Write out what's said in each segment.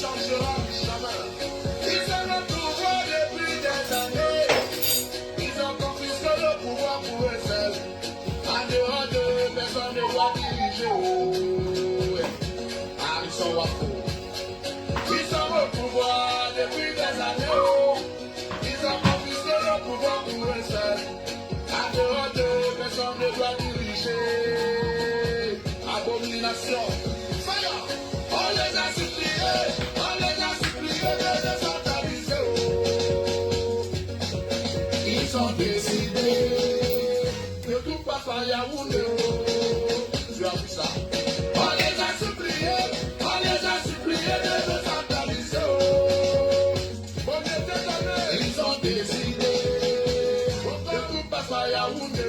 changera jamais. Ils ont le pouvoir depuis des années. Ils ont confisqué le pouvoir pour eux seuls. En dehors de personne ne doit diriger. Ah, ils sont wafos. Ils ont le pouvoir depuis des années. Ils ont confisqué le pouvoir pour eux seuls. En dehors de personne ne doit diriger. Abomination. Fire! On les a suppliés de décentraliser. Ils ont décidé de tout passer à Yaoundé. Tu as vu ça? On les a suppliés de décentraliser. Bon Dieu t'étonne, ils ont décidé de tout passer à Yaoundé.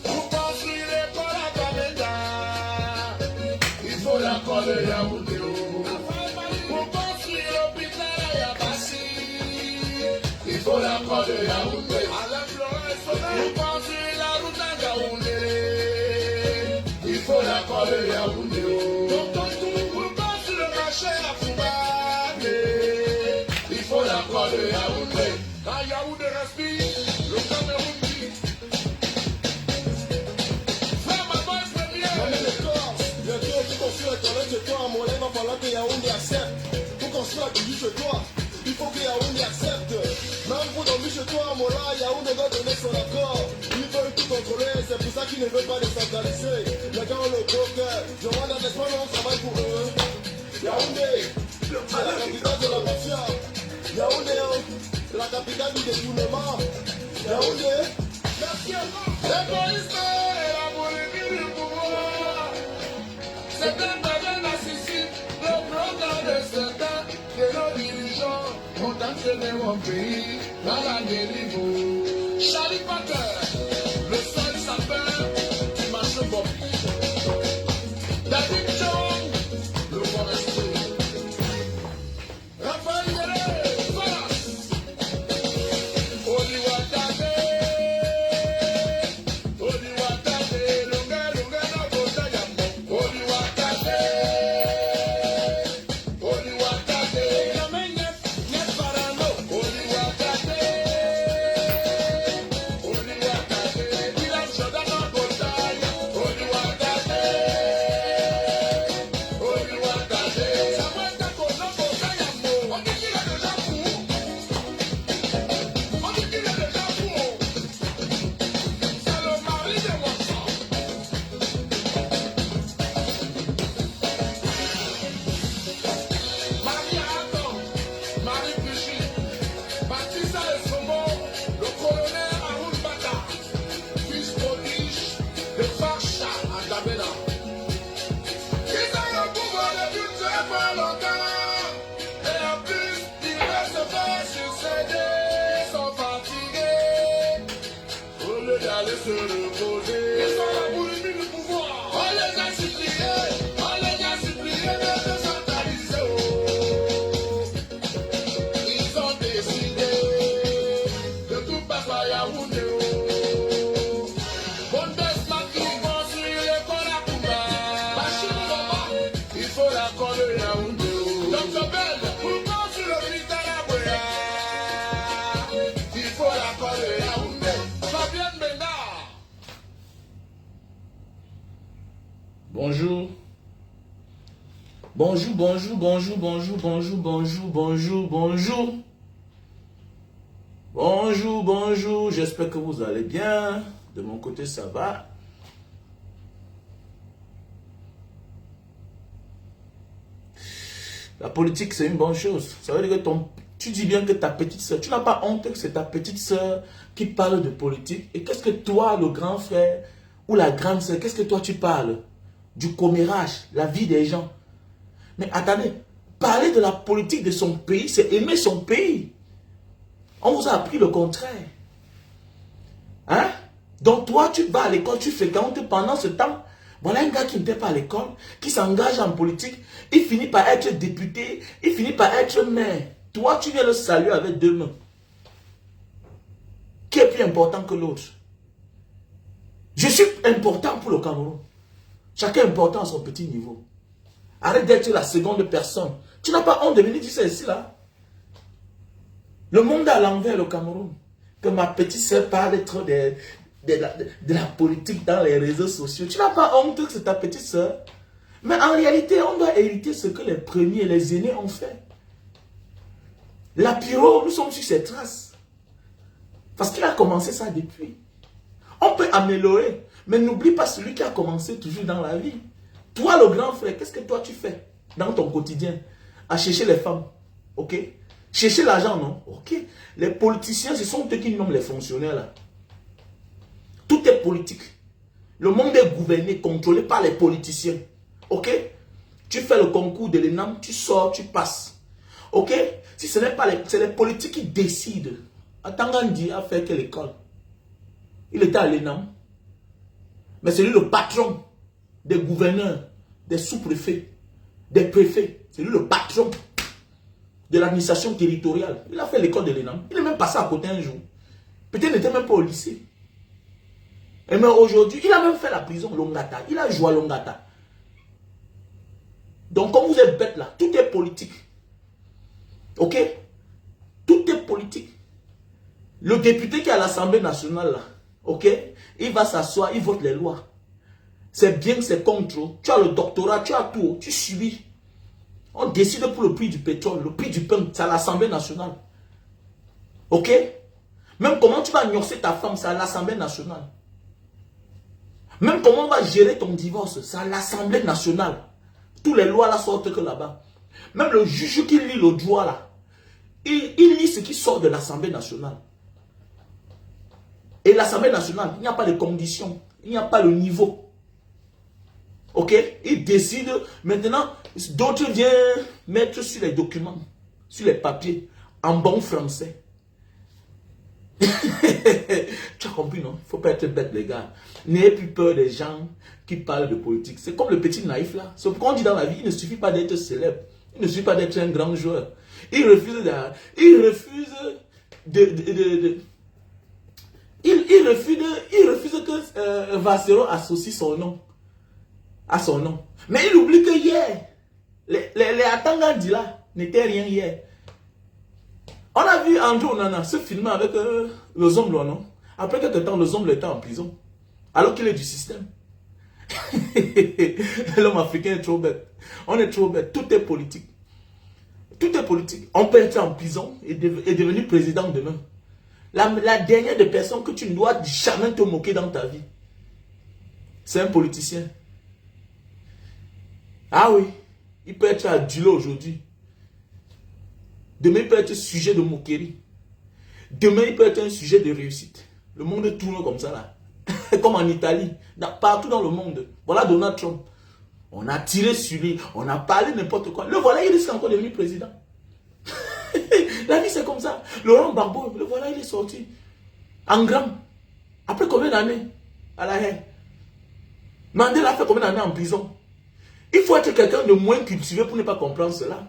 Pour construire l'école à Kamenda, il faut l'accord de Yaoundé. Pour construire l'hôpital à Yabassi, il faut l'accord de Yaoundé. Pour construire la route à Yaoundé, il faut l'accord de Yaoundé. Pour construire le marché à Foubané, il faut l'accord de Yaoundé. Quand Yaoundé respire, le Cameroun dit. Frère, ma voix est première. Bientôt, tu construis la toilette chez toi à Mollet, il va falloir que Yaoundé accepte. Pour construire la cuisine chez toi, il faut que Yaoundé accepte. Même pour dormir chez toi à Mola, Yaoundé doit donner son accord. Ils veulent tout contrôler, c'est pour ça qu'ils ne veulent pas décentraliser. Les gars ont le gros cœur, je vois dans l'espoir, on travaille pour eux. Yaoundé, c'est la capitale de la mafia. Yaoundé, la capitale du détournement. Yaoundé, Merci à vous. L'égoïsme et la boulimie du pouvoir. C'est un domaine narcissique, le programme de certains de nos dirigeants ont entraîné mon pays dans la dérive. Charlie Potter, le seul sapeur qui marche Bobby. David John, le forestier. Raphaël Yere, Falas. Odiwatane, Lunga, no Botayamo. Odiwatane, Yamenye, Parano. Odiwatane, Dylan Jordan Botaya. Odiwatane, Samuel Tako no Botayamo. On dit qu'il est déjà fou. On dit qu'il est déjà fou. C'est le mari de Watson. Marie Adam, Marie Pichi, Baptiste Escomo, le colonel Haroun Bata, fils prodige de Facha à Djamena. Ils ont le pouvoir depuis très pas longtemps. Et en plus, ils veulent se faire succéder, ils sont fatigués. Au lieu d'aller se reposer, ils ont la boulimie du pouvoir. On les a suppliés de décentraliser. Ils ont décidé de tout passer à Yaoundé. Bondesman qui construit l'école à Kumba. Bachir Baba, il faut l'accord de Yaoundé. Dr. Bell, pour construire l'hôpital à Boya, il faut l'accord de Yaoundé. Fabienne Bénard. Bonjour. Bonjour, bonjour, bonjour, bonjour, bonjour, bonjour, bonjour, bonjour. Bonjour, bonjour, j'espère que vous allez bien. De mon côté, ça va. La politique, c'est une bonne chose. Ça veut dire que tu dis bien que ta petite soeur, tu n'as pas honte que c'est ta petite soeur qui parle de politique. Et qu'est-ce que toi, le grand frère ou la grande soeur, qu'est-ce que toi tu parles? Du commérage, la vie des gens. Mais attendez, parler de la politique de son pays, c'est aimer son pays. On vous a appris le contraire. Hein? Donc toi, tu vas à l'école, tu fréquentes pendant ce temps. Voilà un gars qui n'était pas à l'école, qui s'engage en politique, il finit par être député, il finit par être maire. Toi, tu viens le saluer avec deux mains. Qui est plus important que l'autre? Je suis important pour le Cameroun. Chacun est important à son petit niveau. Arrête d'être la seconde personne. Tu n'as pas honte de venir dire ça ici, là. Le monde à l'envers, le Cameroun. Que ma petite soeur parle trop de la politique dans les réseaux sociaux. Tu n'as pas honte que c'est ta petite soeur. Mais en réalité, on doit hériter ce que les premiers, les aînés ont fait. La Pyro, nous sommes sur ses traces. Parce qu'il a commencé ça depuis. On peut améliorer. Mais n'oublie pas celui qui a commencé toujours dans la vie. Toi, le grand frère, qu'est-ce que toi tu fais dans ton quotidien? À chercher les femmes. Ok? Chercher l'argent, non? Ok. Les politiciens, ce sont eux qui nomment les fonctionnaires là. Tout est politique. Le monde est gouverné, contrôlé par les politiciens. Ok? Tu fais le concours de l'ENAM, tu sors, tu passes. Ok? Si ce n'est pas c'est les politiques qui décident. Atangandi a fait quelle école? Il était à l'ENAM. Mais c'est lui le patron des gouverneurs, des sous-préfets, des préfets. C'est lui le patron de l'administration territoriale. Il a fait l'école de l'ENAM. Il est même passé à côté un jour. Peut-être qu'il n'était même pas au lycée. Et mais aujourd'hui, il a même fait la prison, Longata. Il a joué à Longata. Donc, comme vous êtes bêtes là, tout est politique. Ok? Tout est politique. Le député qui est à l'Assemblée nationale là, ok? Il va s'asseoir, il vote les lois. C'est bien, c'est contre. Tu as le doctorat, tu as tout, tu subis. On décide pour le prix du pétrole, le prix du pain, c'est à l'Assemblée nationale. Ok? Même comment tu vas annoncer ta femme, c'est à l'Assemblée nationale. Même comment on va gérer ton divorce, c'est à l'Assemblée nationale. Toutes les lois là sortent que là-bas. Même le juge qui lit le droit là, il lit ce qui sort de l'Assemblée nationale. Et l'Assemblée nationale, il n'y a pas de conditions, il n'y a pas le niveau. Ok? Il décide, maintenant, d'autres viennent mettre sur les documents, sur les papiers, en bon français. Tu as compris, non? Il ne faut pas être bête, les gars. N'ayez plus peur des gens qui parlent de politique. C'est comme le petit naïf là. C'est pourquoi on dit dans la vie, il ne suffit pas d'être célèbre. Il ne suffit pas d'être un grand joueur. Il refuse que Vassero associe son nom à son nom. Mais il oublie que hier, les Atangandi là n'étaient rien hier. On a vu Andrew Onana se filmer avec le Zomble, non? Après quelques temps, le Zomble était en prison. Alors qu'il est du système. L'homme africain est trop bête. On est trop bête. Tout est politique. Tout est politique. On peut être en prison et devenir président demain. La dernière des personnes que tu ne dois jamais te moquer dans ta vie, c'est un politicien. Ah oui, il peut être adulé aujourd'hui. Demain, il peut être sujet de moquerie. Demain, il peut être un sujet de réussite. Le monde tourne comme ça là. Comme en Italie, partout dans le monde. Voilà Donald Trump. On a tiré sur lui, on a parlé n'importe quoi. Le voilà, il risque encore de devenir président. La vie c'est comme ça. Laurent Gbagbo, le voilà, il est sorti. En grand. Après combien d'années à la haine? Mandela a fait combien d'années en prison? Il faut être quelqu'un de moins cultivé pour ne pas comprendre cela.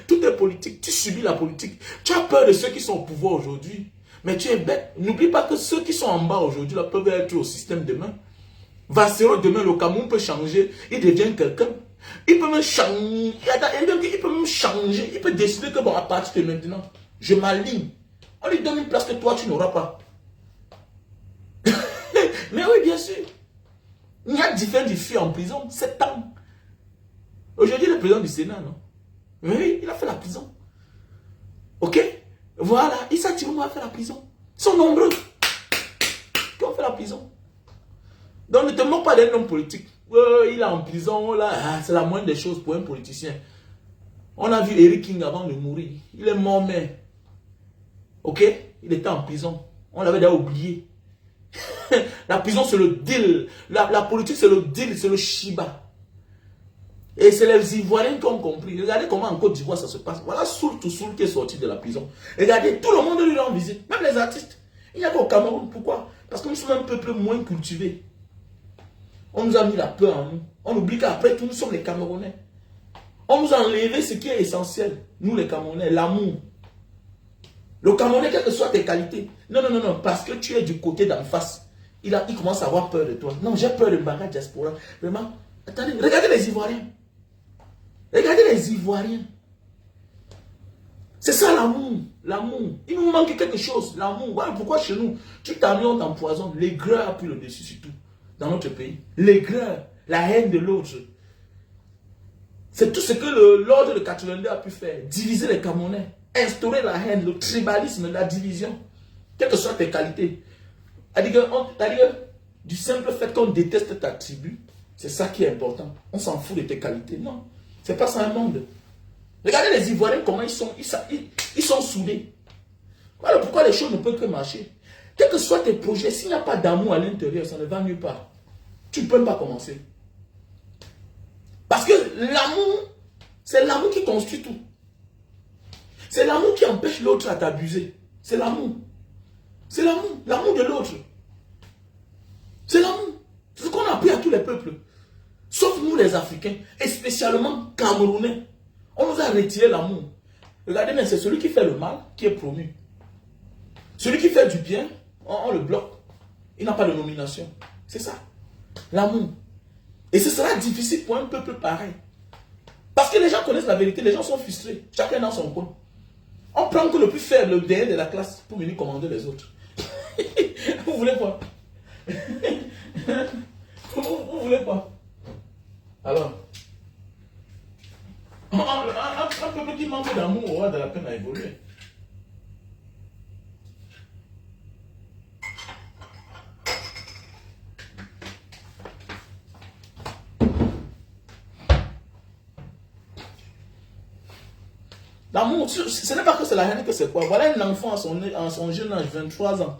Tout est politique. Tu subis la politique. Tu as peur de ceux qui sont au pouvoir aujourd'hui. Mais tu es bête. N'oublie pas que ceux qui sont en bas aujourd'hui peuvent être au système demain. Vassero demain, le Cameroun peut changer. Il devient quelqu'un. Il peut même changer. Il peut même changer. Il peut décider que bon, à partir de maintenant, je m'aligne. On lui donne une place que toi, tu n'auras pas. Mais oui, bien sûr. Il y a différents filles en prison. 7 ans. Aujourd'hui, le président du Sénat, non? Oui, il a fait la prison. Ok? Voilà. Issa Tirouma a fait la prison. Ils sont nombreux qui ont fait la prison. Donc ne te moque pas d'un homme politique. Il est en prison, là. C'est la moindre des choses pour un politicien. On a vu Eric King avant de mourir. Il est mort, mais. Ok? Il était en prison. On l'avait déjà oublié. La prison, c'est le deal. La politique, c'est le deal, c'est le Shiba. Et c'est les Ivoiriens qui ont compris. Regardez comment en Côte d'Ivoire ça se passe. Voilà Soul to Soul qui est sorti de la prison. Regardez, tout le monde lui rend visite. Même les artistes. Il n'y a qu'au Cameroun. Pourquoi? Parce que nous sommes un peuple moins cultivé. On nous a mis la peur en nous. On oublie qu'après tout, nous sommes les Camerounais. On nous a enlevé ce qui est essentiel. Nous les Camerounais, l'amour. Le Camerounais, quelles que soient tes qualités. Non, non, non, non. Parce que tu es du côté d'en face. Il commence à avoir peur de toi. Non, j'ai peur de Mbanga Diaspora. Vraiment. Attendez, regardez les Ivoiriens. Regardez les Ivoiriens. C'est ça l'amour. L'amour. Il nous manque quelque chose. L'amour. Voilà pourquoi chez nous, tu t'ennuies, on t'empoisonne. L'aigreur a pris le dessus sur tout. Dans notre pays. L'aigreur. La haine de l'autre. C'est tout ce que l'ordre de 82 a pu faire. Diviser les Camerounais. Instaurer la haine, le tribalisme, la division. Quelles que soient tes qualités. C'est-à-dire du simple fait qu'on déteste ta tribu, c'est ça qui est important. On s'en fout de tes qualités. Non. C'est pas ça un monde. Regardez les Ivoiriens, comment ils sont soudés. Voilà pourquoi les choses ne peuvent que marcher. Quels que soient tes projets, s'il n'y a pas d'amour à l'intérieur, ça ne va nulle part. Tu ne peux pas commencer. Parce que l'amour, c'est l'amour qui construit tout. C'est l'amour qui empêche l'autre à t'abuser. C'est l'amour. C'est l'amour. L'amour de l'autre. C'est l'amour. C'est ce qu'on a appris à tous les peuples. Sauf nous les Africains, et spécialement Camerounais. On nous a retiré l'amour. Regardez bien, c'est celui qui fait le mal qui est promu. Celui qui fait du bien, on le bloque. Il n'a pas de nomination. C'est ça. L'amour. Et ce sera difficile pour un peuple pareil. Parce que les gens connaissent la vérité, les gens sont frustrés. Chacun dans son coin. On prend que le plus faible, le dernier de la classe, pour venir commander les autres. Vous voulez quoi? Vous voulez quoi? Alors, un peuple qui manque d'amour aura de la peine à évoluer. L'amour, ce n'est pas que c'est la haine, que c'est quoi. Voilà un enfant à son jeune âge, 23 ans.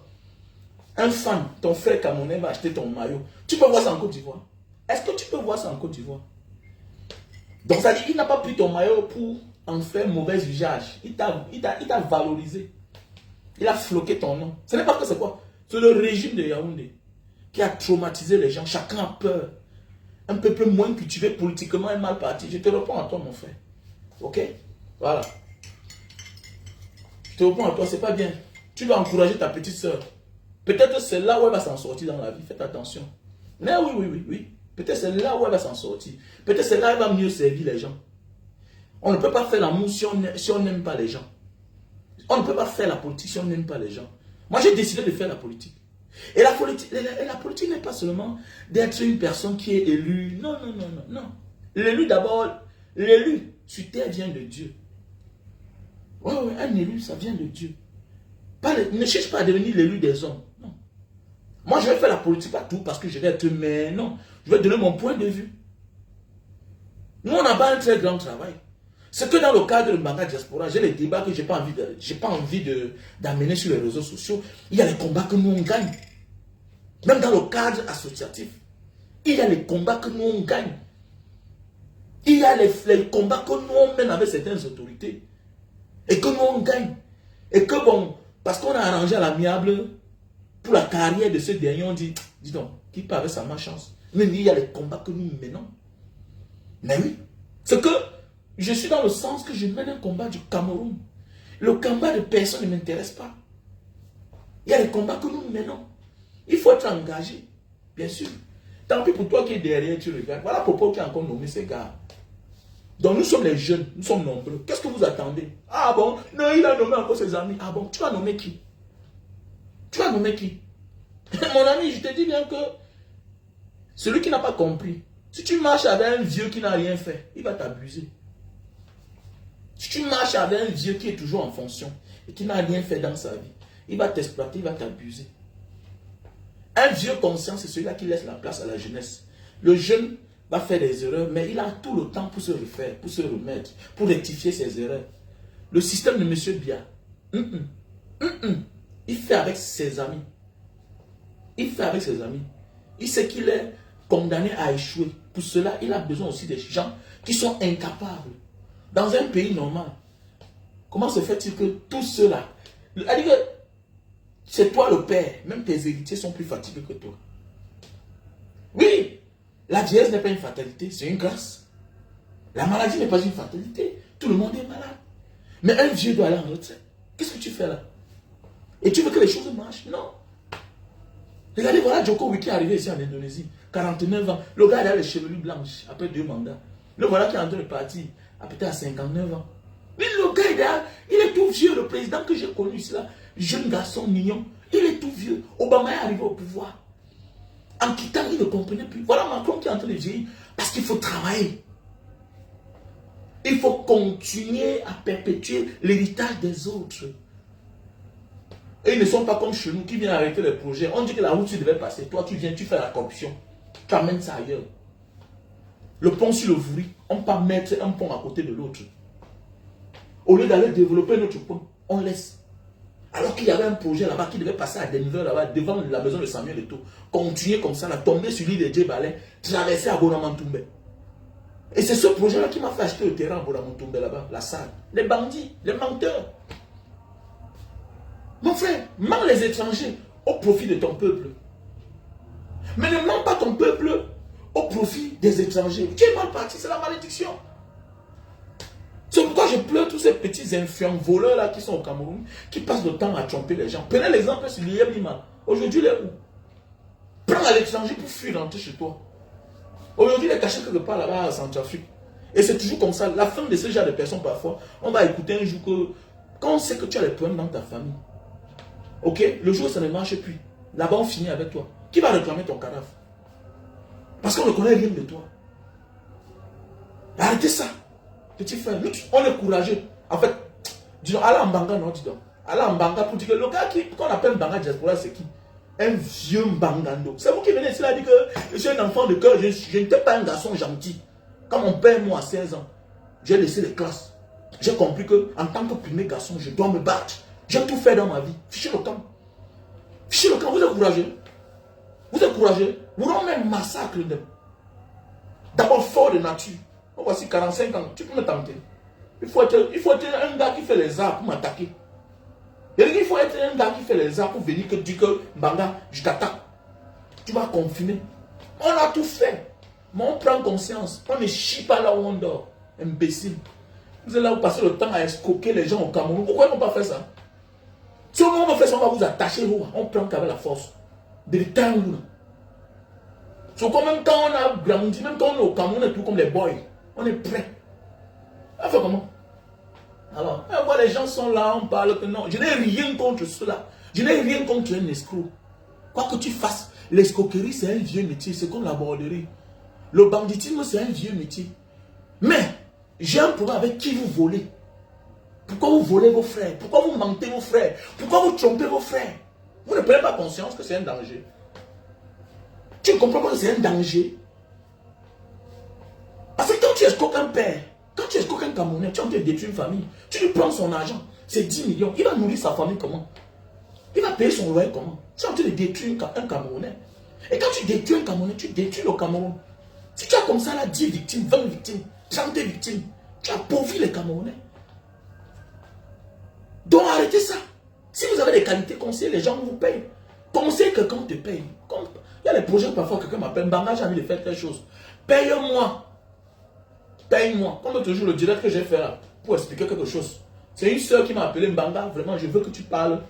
Un fan, ton frère camerounais va acheter ton maillot. Tu peux voir ça en Côte d'Ivoire. Est-ce que tu peux voir ça en Côte d'Ivoire? Donc ça dit qu'il n'a pas pris ton maillot pour en faire mauvais usage. Il t'a valorisé. Il a floqué ton nom. Ce n'est pas que c'est quoi. C'est le régime de Yaoundé qui a traumatisé les gens. Chacun a peur. Un peuple moins cultivé politiquement est mal parti. Je te réponds à toi, mon frère. Ok? Voilà. Je te réponds à toi, c'est pas bien. Tu dois encourager ta petite soeur. Peut-être c'est là où elle va s'en sortir dans la vie. Faites attention. Mais oui. Peut-être c'est là où elle va s'en sortir. Peut-être c'est là où elle va mieux servir les gens. On ne peut pas faire l'amour si on n'aime pas les gens. On ne peut pas faire la politique si on n'aime pas les gens. Moi, j'ai décidé de faire la politique. Et la politique n'est pas seulement d'être une personne qui est élue. Non. L'élu d'abord, l'élu sur terre vient de Dieu. Oui, un élu, ça vient de Dieu. Ne cherche pas à devenir l'élu des hommes. Non. Moi, je vais faire la politique pas tout parce que je vais être maire. Non. Je vais donner mon point de vue. Nous, on n'a pas un très grand travail. C'est que dans le cadre de Mbanga Diaspora, j'ai les débats que je n'ai pas envie d'amener sur les réseaux sociaux. Il y a les combats que nous, on gagne. Même dans le cadre associatif, il y a les combats que nous, on gagne. Il y a les combats que nous, on mène avec certaines autorités. Et que nous, on gagne. Et que bon, parce qu'on a arrangé à l'amiable pour la carrière de ce dernier, on dit, dis donc, qui part avec sa malchance. Mais il y a les combats que nous menons. Mais oui, c'est que je suis dans le sens que je mène un combat du Cameroun. Le combat de personne ne m'intéresse pas. Il y a les combats que nous menons. Il faut être engagé, bien sûr. Tant pis pour toi qui es derrière, tu regardes. Voilà pourquoi tu as encore nommé ces gars. Donc nous sommes les jeunes, nous sommes nombreux. Qu'est-ce que vous attendez? Ah bon? Non, il a nommé encore ses amis. Ah bon? Tu as nommé qui? Tu as nommé qui? Mon ami, je te dis bien que celui qui n'a pas compris, si tu marches avec un vieux qui n'a rien fait, il va t'abuser. Si tu marches avec un vieux qui est toujours en fonction et qui n'a rien fait dans sa vie, il va t'exploiter, il va t'abuser. Un vieux conscient, c'est celui-là qui laisse la place à la jeunesse. Le jeune va faire des erreurs, mais il a tout le temps pour se refaire, pour se remettre, pour rectifier ses erreurs. Le système de M. Bia, il fait avec ses amis. Il fait avec ses amis. Il sait qu'il est condamné à échouer. Pour cela, il a besoin aussi des gens qui sont incapables. Dans un pays normal, comment se fait-il que tous ceux-là, c'est-à-dire que c'est toi le père, même tes héritiers sont plus fatigués que toi. Oui, la vieillesse n'est pas une fatalité, c'est une grâce. La maladie n'est pas une fatalité, tout le monde est malade. Mais un vieux doit aller en retraite. Qu'est-ce que tu fais là? Et tu veux que les choses marchent? Non. Regardez, voilà Joko Wiki arrivé ici en Indonésie. 49 ans. Le gars, il a les chevelus blanches après 2 mandats. Le voilà qui est en train de partir, à peut-être à 59 ans. Mais le gars, il est tout vieux, le président que j'ai connu ici, là, jeune garçon mignon, il est tout vieux. Obama est arrivé au pouvoir. En quittant, il ne comprenait plus. Voilà Macron qui est en train de vieillir. Parce qu'il faut travailler. Il faut continuer à perpétuer l'héritage des autres. Et ils ne sont pas comme chez nous qui viennent arrêter les projets. On dit que la route tu devais passer. Toi, tu viens, tu fais la corruption. Tu amènes ça ailleurs. Le pont sur le Vouri, on ne peut pas mettre un pont à côté de l'autre. Au lieu d'aller développer notre pont, on laisse. Alors qu'il y avait un projet là-bas qui devait passer à Denver, là-bas, devant la maison de Samuel Eto'o. Continuer comme ça, là, tomber sur l'île de Djebalé, traverser à Bonamantoumbe. Et c'est ce projet-là qui m'a fait acheter le terrain à Bonamantoumbe là-bas, la salle. Les bandits, les menteurs. Mon frère, mens les étrangers au profit de ton peuple. Mais ne mens pas ton peuple au profit des étrangers. Tu es mal parti, c'est la malédiction. C'est pourquoi je pleure tous ces petits influents voleurs là qui sont au Cameroun, qui passent le temps à tromper les gens. Prenez l'exemple sur Liam Lima. Aujourd'hui, il est où? Prends à l'étranger pour fuir rentrer chez toi. Aujourd'hui, il est caché quelque part là-bas à Centrafrique. Et c'est toujours comme ça. La fin de ce genre de personnes, parfois, on va écouter un jour que, quand on sait que tu as les problèmes dans ta famille, ok, le jour où ça ne marche plus, là-bas on finit avec toi. Qui va réclamer ton cadavre? Parce qu'on ne connaît rien de toi. Arrêtez ça. Petit frère, on est courageux. En fait, disons, Allah Mbanga, non, dis donc. Allah Mbanga pour dire que le gars qu'on appelle Mbanga Diaspora, c'est qui? Un vieux Mbangando. C'est vous qui venez ici là dire que je suis un enfant de cœur, je n'étais pas un garçon gentil. Quand mon père, moi, à 16 ans, j'ai laissé les classes. J'ai compris que en tant que premier garçon, je dois me battre. J'ai tout fait dans ma vie. Fichez le camp. Fichez le camp, vous êtes courageux. Vous êtes courageux. Vous n'avez même massacre. D'abord fort de nature. Oh, voici 45 ans, tu peux me tenter. Il faut être un gars qui fait les arts pour m'attaquer. Il faut être un gars qui fait les arts pour venir que dire que Mbanga, je t'attaque. Tu vas confiner. On a tout fait. Mais on prend conscience. On ne chie pas là où on dort. Imbécile. Vous êtes là où passez le temps à escroquer les gens au Cameroun. Pourquoi ils n'ont pas fait ça? Si on va faire ça, on va vous attacher. On prend qu'avec la force. De temps. Quand même quand on a grandi, même quand on est au Cameroun, on est tout comme les boys. On est prêt. On fait comment? Alors, les gens sont là, on parle que non. Je n'ai rien contre cela. Je n'ai rien contre un escroc. Quoi que tu fasses, l'escroquerie, c'est un vieux métier. C'est comme la borderie. Le banditisme, c'est un vieux métier. Mais, j'ai un problème avec qui vous volez. Pourquoi vous volez vos frères? Pourquoi vous mentez vos frères? Pourquoi vous trompez vos frères? Vous ne prenez pas conscience que c'est un danger. Tu ne comprends pas que c'est un danger. Parce que quand tu escroques un père, quand tu escroques un Camerounais, tu es en train de détruire une famille. Tu lui prends son argent, c'est 10 millions. Il va nourrir sa famille comment? Il va payer son loyer comment? Tu es en train de détruire un Camerounais. Et quand tu détruis un Camerounais, tu détruis le Cameroun. Si tu as comme ça là 10 victimes, 20 victimes, 30 victimes, tu appauvris les Camerounais. Donc arrêtez ça. Si vous avez des qualités conseillers, les gens vous payent. Conseiller quelqu'un te paye. Il y a des projets parfois, quelqu'un m'appelle, Mbanga, j'ai envie de faire quelque chose. Paye-moi. Paye-moi. Comme toujours le direct que j'ai fait là, pour expliquer quelque chose. C'est une soeur qui m'a appelé, Mbanga, vraiment, je veux que tu parles.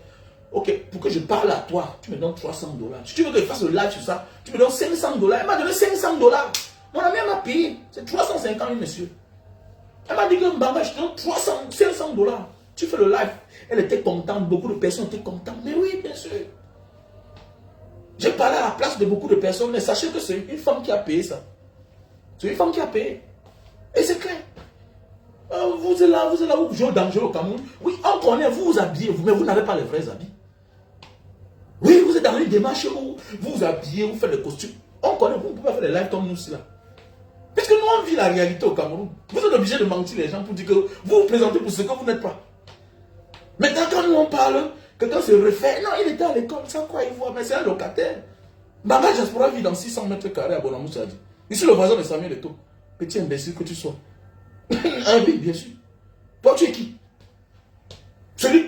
Ok, pour que je parle à toi, tu me donnes 300 $. Si tu veux que je fasse le live sur ça, tu me donnes 500 $. Elle m'a donné 500 $. Mon ami, elle m'a payé. C'est 350 000, monsieur. Elle m'a dit que Mbanga, je te donne 500 $. Tu fais le live. Elle était contente, beaucoup de personnes étaient contentes. Mais oui, bien sûr. J'ai parlé à la place de beaucoup de personnes, mais sachez que c'est une femme qui a payé ça. C'est une femme qui a payé. Et c'est clair. Vous êtes là, vous jouez au danger au Cameroun. Oui, on connaît, vous vous habillez, mais vous n'avez pas les vrais habits. Oui, vous êtes dans une démarche où vous vous habillez, vous faites les costumes. On connaît, vous ne pouvez pas faire les lives comme nous, là. Parce que nous, on vit la réalité au Cameroun. Vous êtes obligé de mentir les gens pour dire que vous vous présentez pour ce que vous n'êtes pas. Maintenant, quand nous on parle, quelqu'un se refait. Non, il était à l'école, sans quoi il voit, mais c'est un locataire. Mbanga Diaspora vit dans 600 mètres carrés à Bonamoussadi. Ici, le voisin de Samuel Eto'o. Petit imbécile que tu sois. Ah oui, bien sûr. Toi, tu es qui? Celui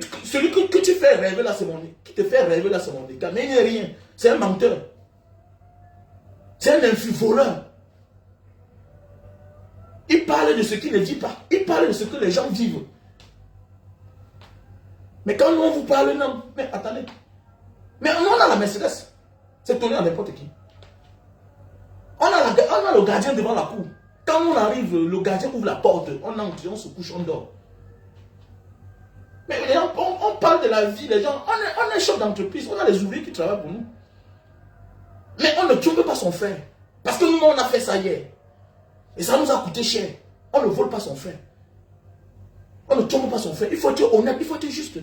que tu fais rêver là, c'est mon nez. Qui te fait rêver là, c'est mon nez. Mais il n'est rien. C'est un menteur. C'est un voleur. Il parle de ce qu'il ne dit pas. Il parle de ce que les gens vivent. Mais quand nous on vous parle, non. Mais attendez. Mais on a la Mercedes. C'est donné à n'importe qui. on a le gardien devant la cour. Quand on arrive, le gardien ouvre la porte, on entre, on se couche, on dort. Mais on parle de la vie, les gens, on est chef d'entreprise, on a les ouvriers qui travaillent pour nous. Mais on ne trompe pas son frère. Parce que nous, on a fait ça hier. Et ça nous a coûté cher. On ne vole pas son frère. On ne trompe pas son frère. Il faut être honnête, il faut être juste.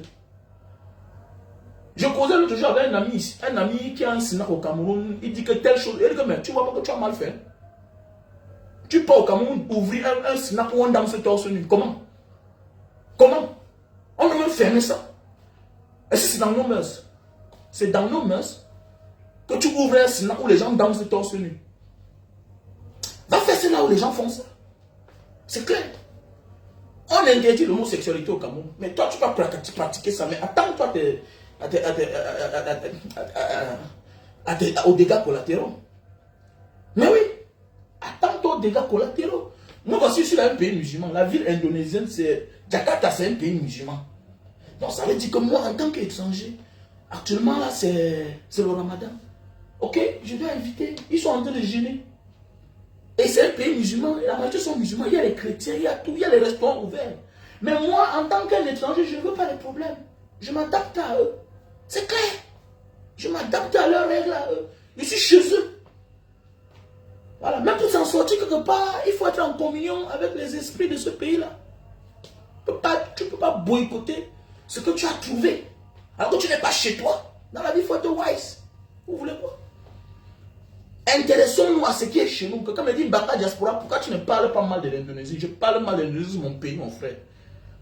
Je causais l'autre jour avec un ami qui a un SNAC au Cameroun. Il dit que telle chose. Il dit que mais tu vois pas que tu as mal fait. Tu pars au Cameroun ouvrir un SNAC où on danse torse nu. Comment? Comment? On a même fermé ça. Est-ce que c'est dans nos mœurs? C'est dans nos mœurs que tu ouvres un SNAC où les gens dansent torse nu. Va faire ça là où les gens font ça. C'est clair. On interdit l'homosexualité au Cameroun. Mais toi, tu vas pratiquer ça. Mais attends-toi aux dégâts collatéraux. Mais oui, attends-toi aux dégâts collatéraux. Moi, voici sur un pays musulman. La ville indonésienne, c'est Jakarta, c'est un pays musulman. Donc, ça veut dire que moi, en tant qu'étranger, actuellement, là, c'est le Ramadan. Ok, je dois inviter. Ils sont en train de jeûner. Et c'est un pays musulman, la majorité sont musulmans, il y a les chrétiens, il y a tout, il y a les restaurants ouverts. Mais moi, en tant qu'un étranger, je ne veux pas les problèmes. Je m'adapte à eux. C'est clair. Je m'adapte à leurs règles à eux. Je suis chez eux. Voilà, même pour s'en sortir quelque part, il faut être en communion avec les esprits de ce pays-là. Tu ne peux pas boycotter ce que tu as trouvé. Alors que tu n'es pas chez toi. Dans la vie, il faut être wise. Vous voulez quoi? Intéressons-nous à ce qui est chez nous. Que quand on me dit Baka Diaspora, pourquoi tu ne parles pas mal de l'Indonésie? Je parle mal de l'Indonésie, mon pays, mon frère.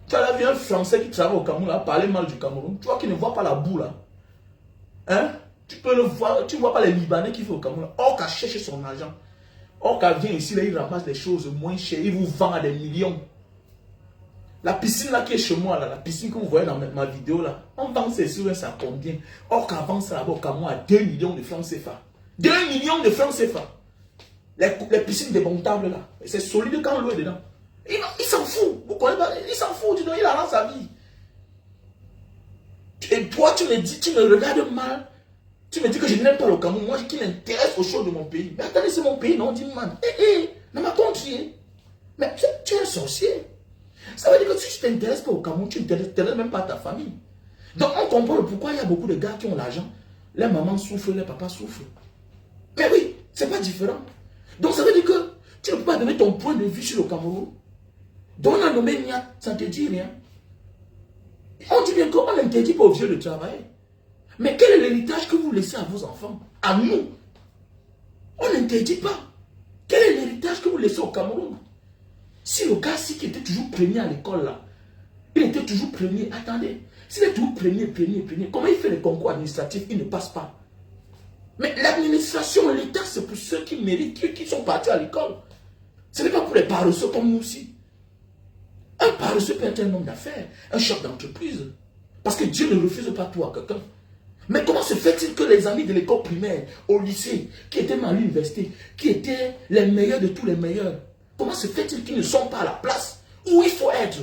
Tu as vu un Français qui travaille au Cameroun, là, parler mal du Cameroun. Tu vois qu'il ne voit pas la boue là. Hein? Tu peux le voir, tu ne vois pas les Libanais qui font au Cameroun. Or qu'à chercher son argent. Or qu'à vient ici, là, il ramasse des choses moins chères. Il vous vend à des millions. La piscine là qui est chez moi, là, la piscine que vous voyez dans ma vidéo là, on vend ces sur ça combien? Or qu'avant ça, là-bas au Cameroun, à 2 millions de francs CFA. 2 millions de francs CFA. Les piscines démontables là. C'est solide quand l'eau est dedans. Il s'en fout. Vous connaissez pas? Il s'en fout. Il arrange sa vie. Et toi, tu me dis, tu me regardes mal. Tu me dis que je n'aime pas le Cameroun. Moi, qui m'intéresse aux choses de mon pays. Mais attendez, c'est mon pays, non? Dis man. Ne m'a contrié. Mais tu es un sorcier. Ça veut dire que si tu t'intéresses pas au Cameroun, tu ne t'intéresses même pas à ta famille. Donc, on comprend pourquoi il y a beaucoup de gars qui ont l'argent. Les mamans souffrent, les papas souffrent. Mais oui, c'est pas différent. Donc ça veut dire que tu ne peux pas donner ton point de vue sur le Cameroun. Donc on a nommé Niat, ça ne te dit rien. On dit bien qu'on n'interdit pas aux vieux de travailler. Mais quel est l'héritage que vous laissez à vos enfants? À nous. On n'interdit pas. Quel est l'héritage que vous laissez au Cameroun? Si le gars qui était toujours premier à l'école là, il était toujours premier, attendez, s'il est toujours premier, comment il fait les concours administratifs? Il ne passe pas. Mais l'administration, l'État, c'est pour ceux qui méritent, qui sont partis à l'école. Ce n'est pas pour les paresseux comme nous aussi. Un paresseux peut être un homme d'affaires, un chef d'entreprise. Parce que Dieu ne refuse pas tout à quelqu'un. Mais comment se fait-il que les amis de l'école primaire, au lycée, qui étaient à l'université, qui étaient les meilleurs de tous les meilleurs, comment se fait-il qu'ils ne sont pas à la place où il faut être?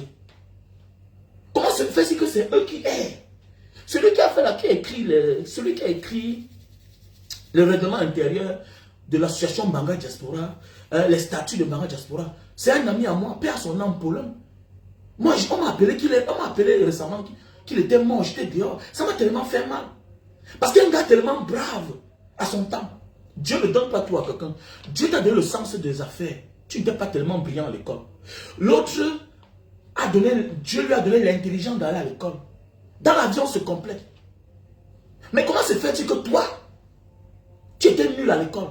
Comment se fait-il que c'est eux qui aident? Celui qui a fait là, celui qui a écrit le règlement intérieur de l'association Banga Diaspora, les statuts de Banga Diaspora, c'est un ami à moi, paix à son âme, Paulin. Moi, on m'a appelé récemment qu'il était mort, j'étais dehors. Ça m'a tellement fait mal. Parce qu'un gars tellement brave à son temps, Dieu ne donne pas tout à quelqu'un. Dieu t'a donné le sens des affaires. Tu n'étais pas tellement brillant à l'école. L'autre, Dieu lui a donné l'intelligence d'aller à l'école. Dans l'avion, on se complète. Mais comment se fait-il que toi, tu étais nul à l'école?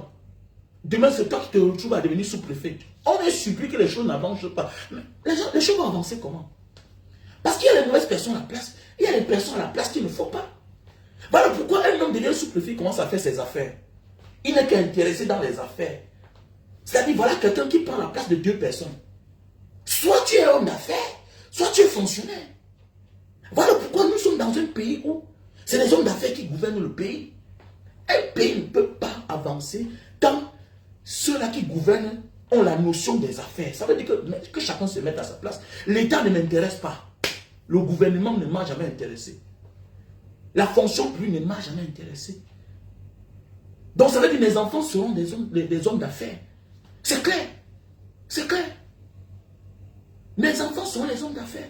Demain, c'est toi qui te retrouves à devenir sous-préfet. On est surpris que les choses n'avancent pas. Mais les choses vont avancer comment? Parce qu'il y a les mauvaises personnes à la place. Il y a les personnes à la place qu'il ne faut pas. Voilà pourquoi un homme devient sous-préfet et commence à faire ses affaires. Il n'est qu'intéressé dans les affaires. C'est-à-dire, voilà quelqu'un qui prend la place de 2 personnes. Soit tu es homme d'affaires, soit tu es fonctionnaire. Voilà pourquoi nous sommes dans un pays où c'est les hommes d'affaires qui gouvernent le pays. Un pays ne peut pas avancer quand ceux-là qui gouvernent ont la notion des affaires. Ça veut dire que chacun se mette à sa place. L'État ne m'intéresse pas. Le gouvernement ne m'a jamais intéressé. La fonction publique ne m'a jamais intéressé. Donc ça veut dire que mes enfants seront des hommes d'affaires. C'est clair. C'est clair. Mes enfants sont les hommes d'affaires.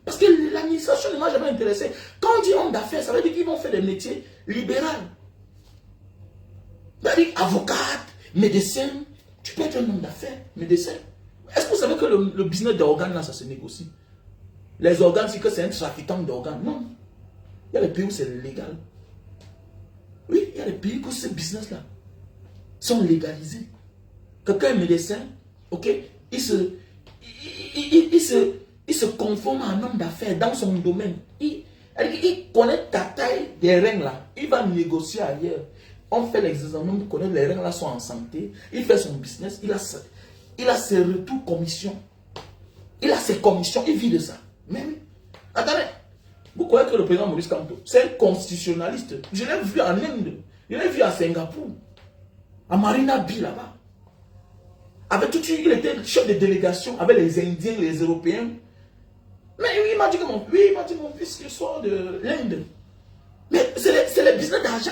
Parce que l'administration ne m'a jamais intéressé. Quand on dit homme d'affaires, ça veut dire qu'ils vont faire des métiers libéraux. C'est-à-dire avocate, médecin. Tu peux être un homme d'affaires, médecin. Est-ce que vous savez que le business d'organes, là, ça se négocie? Les organes, c'est que c'est un trafiquant d'organes. Non. Il y a des pays où c'est légal. Oui, il y a des pays où ces business-là sont légalisés. Quelqu'un est médecin, ok, il se conforme à un homme d'affaires dans son domaine. Il connaît ta taille des reins là. Il va négocier ailleurs. On fait l'examen, on connaît les reins là sont en santé. Il fait son business. Il a ses retours commissions. Il a ses commissions. Il vit de ça. Mais oui. Attendez. Vous croyez que le président Maurice Kamto, c'est un constitutionnaliste? Je l'ai vu en Inde. Je l'ai vu à Singapour. À Marina Bay là-bas. Il était chef de délégation avec les Indiens, les Européens. Mais oui, il m'a dit que mon fils, il sort de l'Inde. Mais c'est les business d'argent.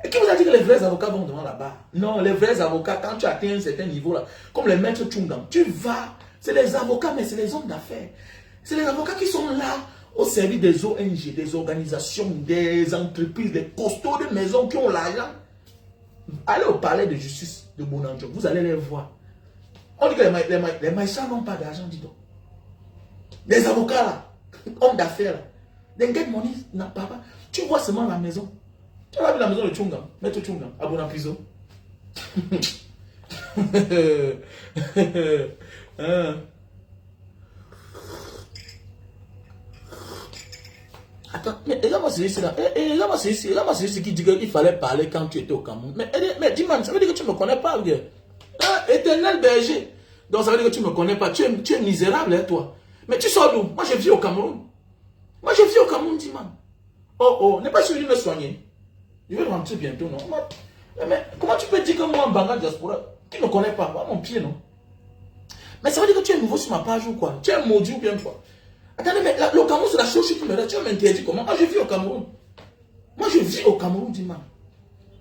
Et qui vous a dit que les vrais avocats vont devant là-bas? Non, les vrais avocats, quand tu atteins un certain niveau là, comme les maîtres Chungam, tu vas, c'est les avocats, mais c'est les hommes d'affaires. C'est les avocats qui sont là au service des ONG, des organisations, des entreprises, des costauds de maisons qui ont l'argent. Allez au palais de justice de Bonanjo, vous allez les voir. On dit que les maïsans n'ont pas d'argent, dis donc. Les avocats là, hommes d'affaires là, les get money n'a pas. Tu vois seulement la maison. Tu as vu la maison de Chungam, maître Chungam, à Bonapiso. Attends, mais regarde-moi celui-ci là. Regarde-moi celui-ci qui dit qu'il fallait parler quand tu étais au Cameroun. Mais dis-moi, ça veut dire que tu ne me connais pas, bien. Éternel berger. Donc ça veut dire que tu ne me connais pas. Tu es misérable, hein, toi. Mais tu sors d'où? Moi, je vis au Cameroun. Moi, je vis au Cameroun, dis-moi. Oh, n'est pas celui de me soigner. Je vais rentrer bientôt, non? Mais comment tu peux dire que moi, en Banga Diaspora, tu ne me connais pas? Moi, mon pied, non? Mais ça veut dire que tu es nouveau sur ma page ou quoi? Tu es maudit ou bien quoi? Attendez, mais le Cameroun, c'est la chose qui me reste. Tu m'interdis comment? Moi, je vis au Cameroun. Moi, je vis au Cameroun, dis-moi.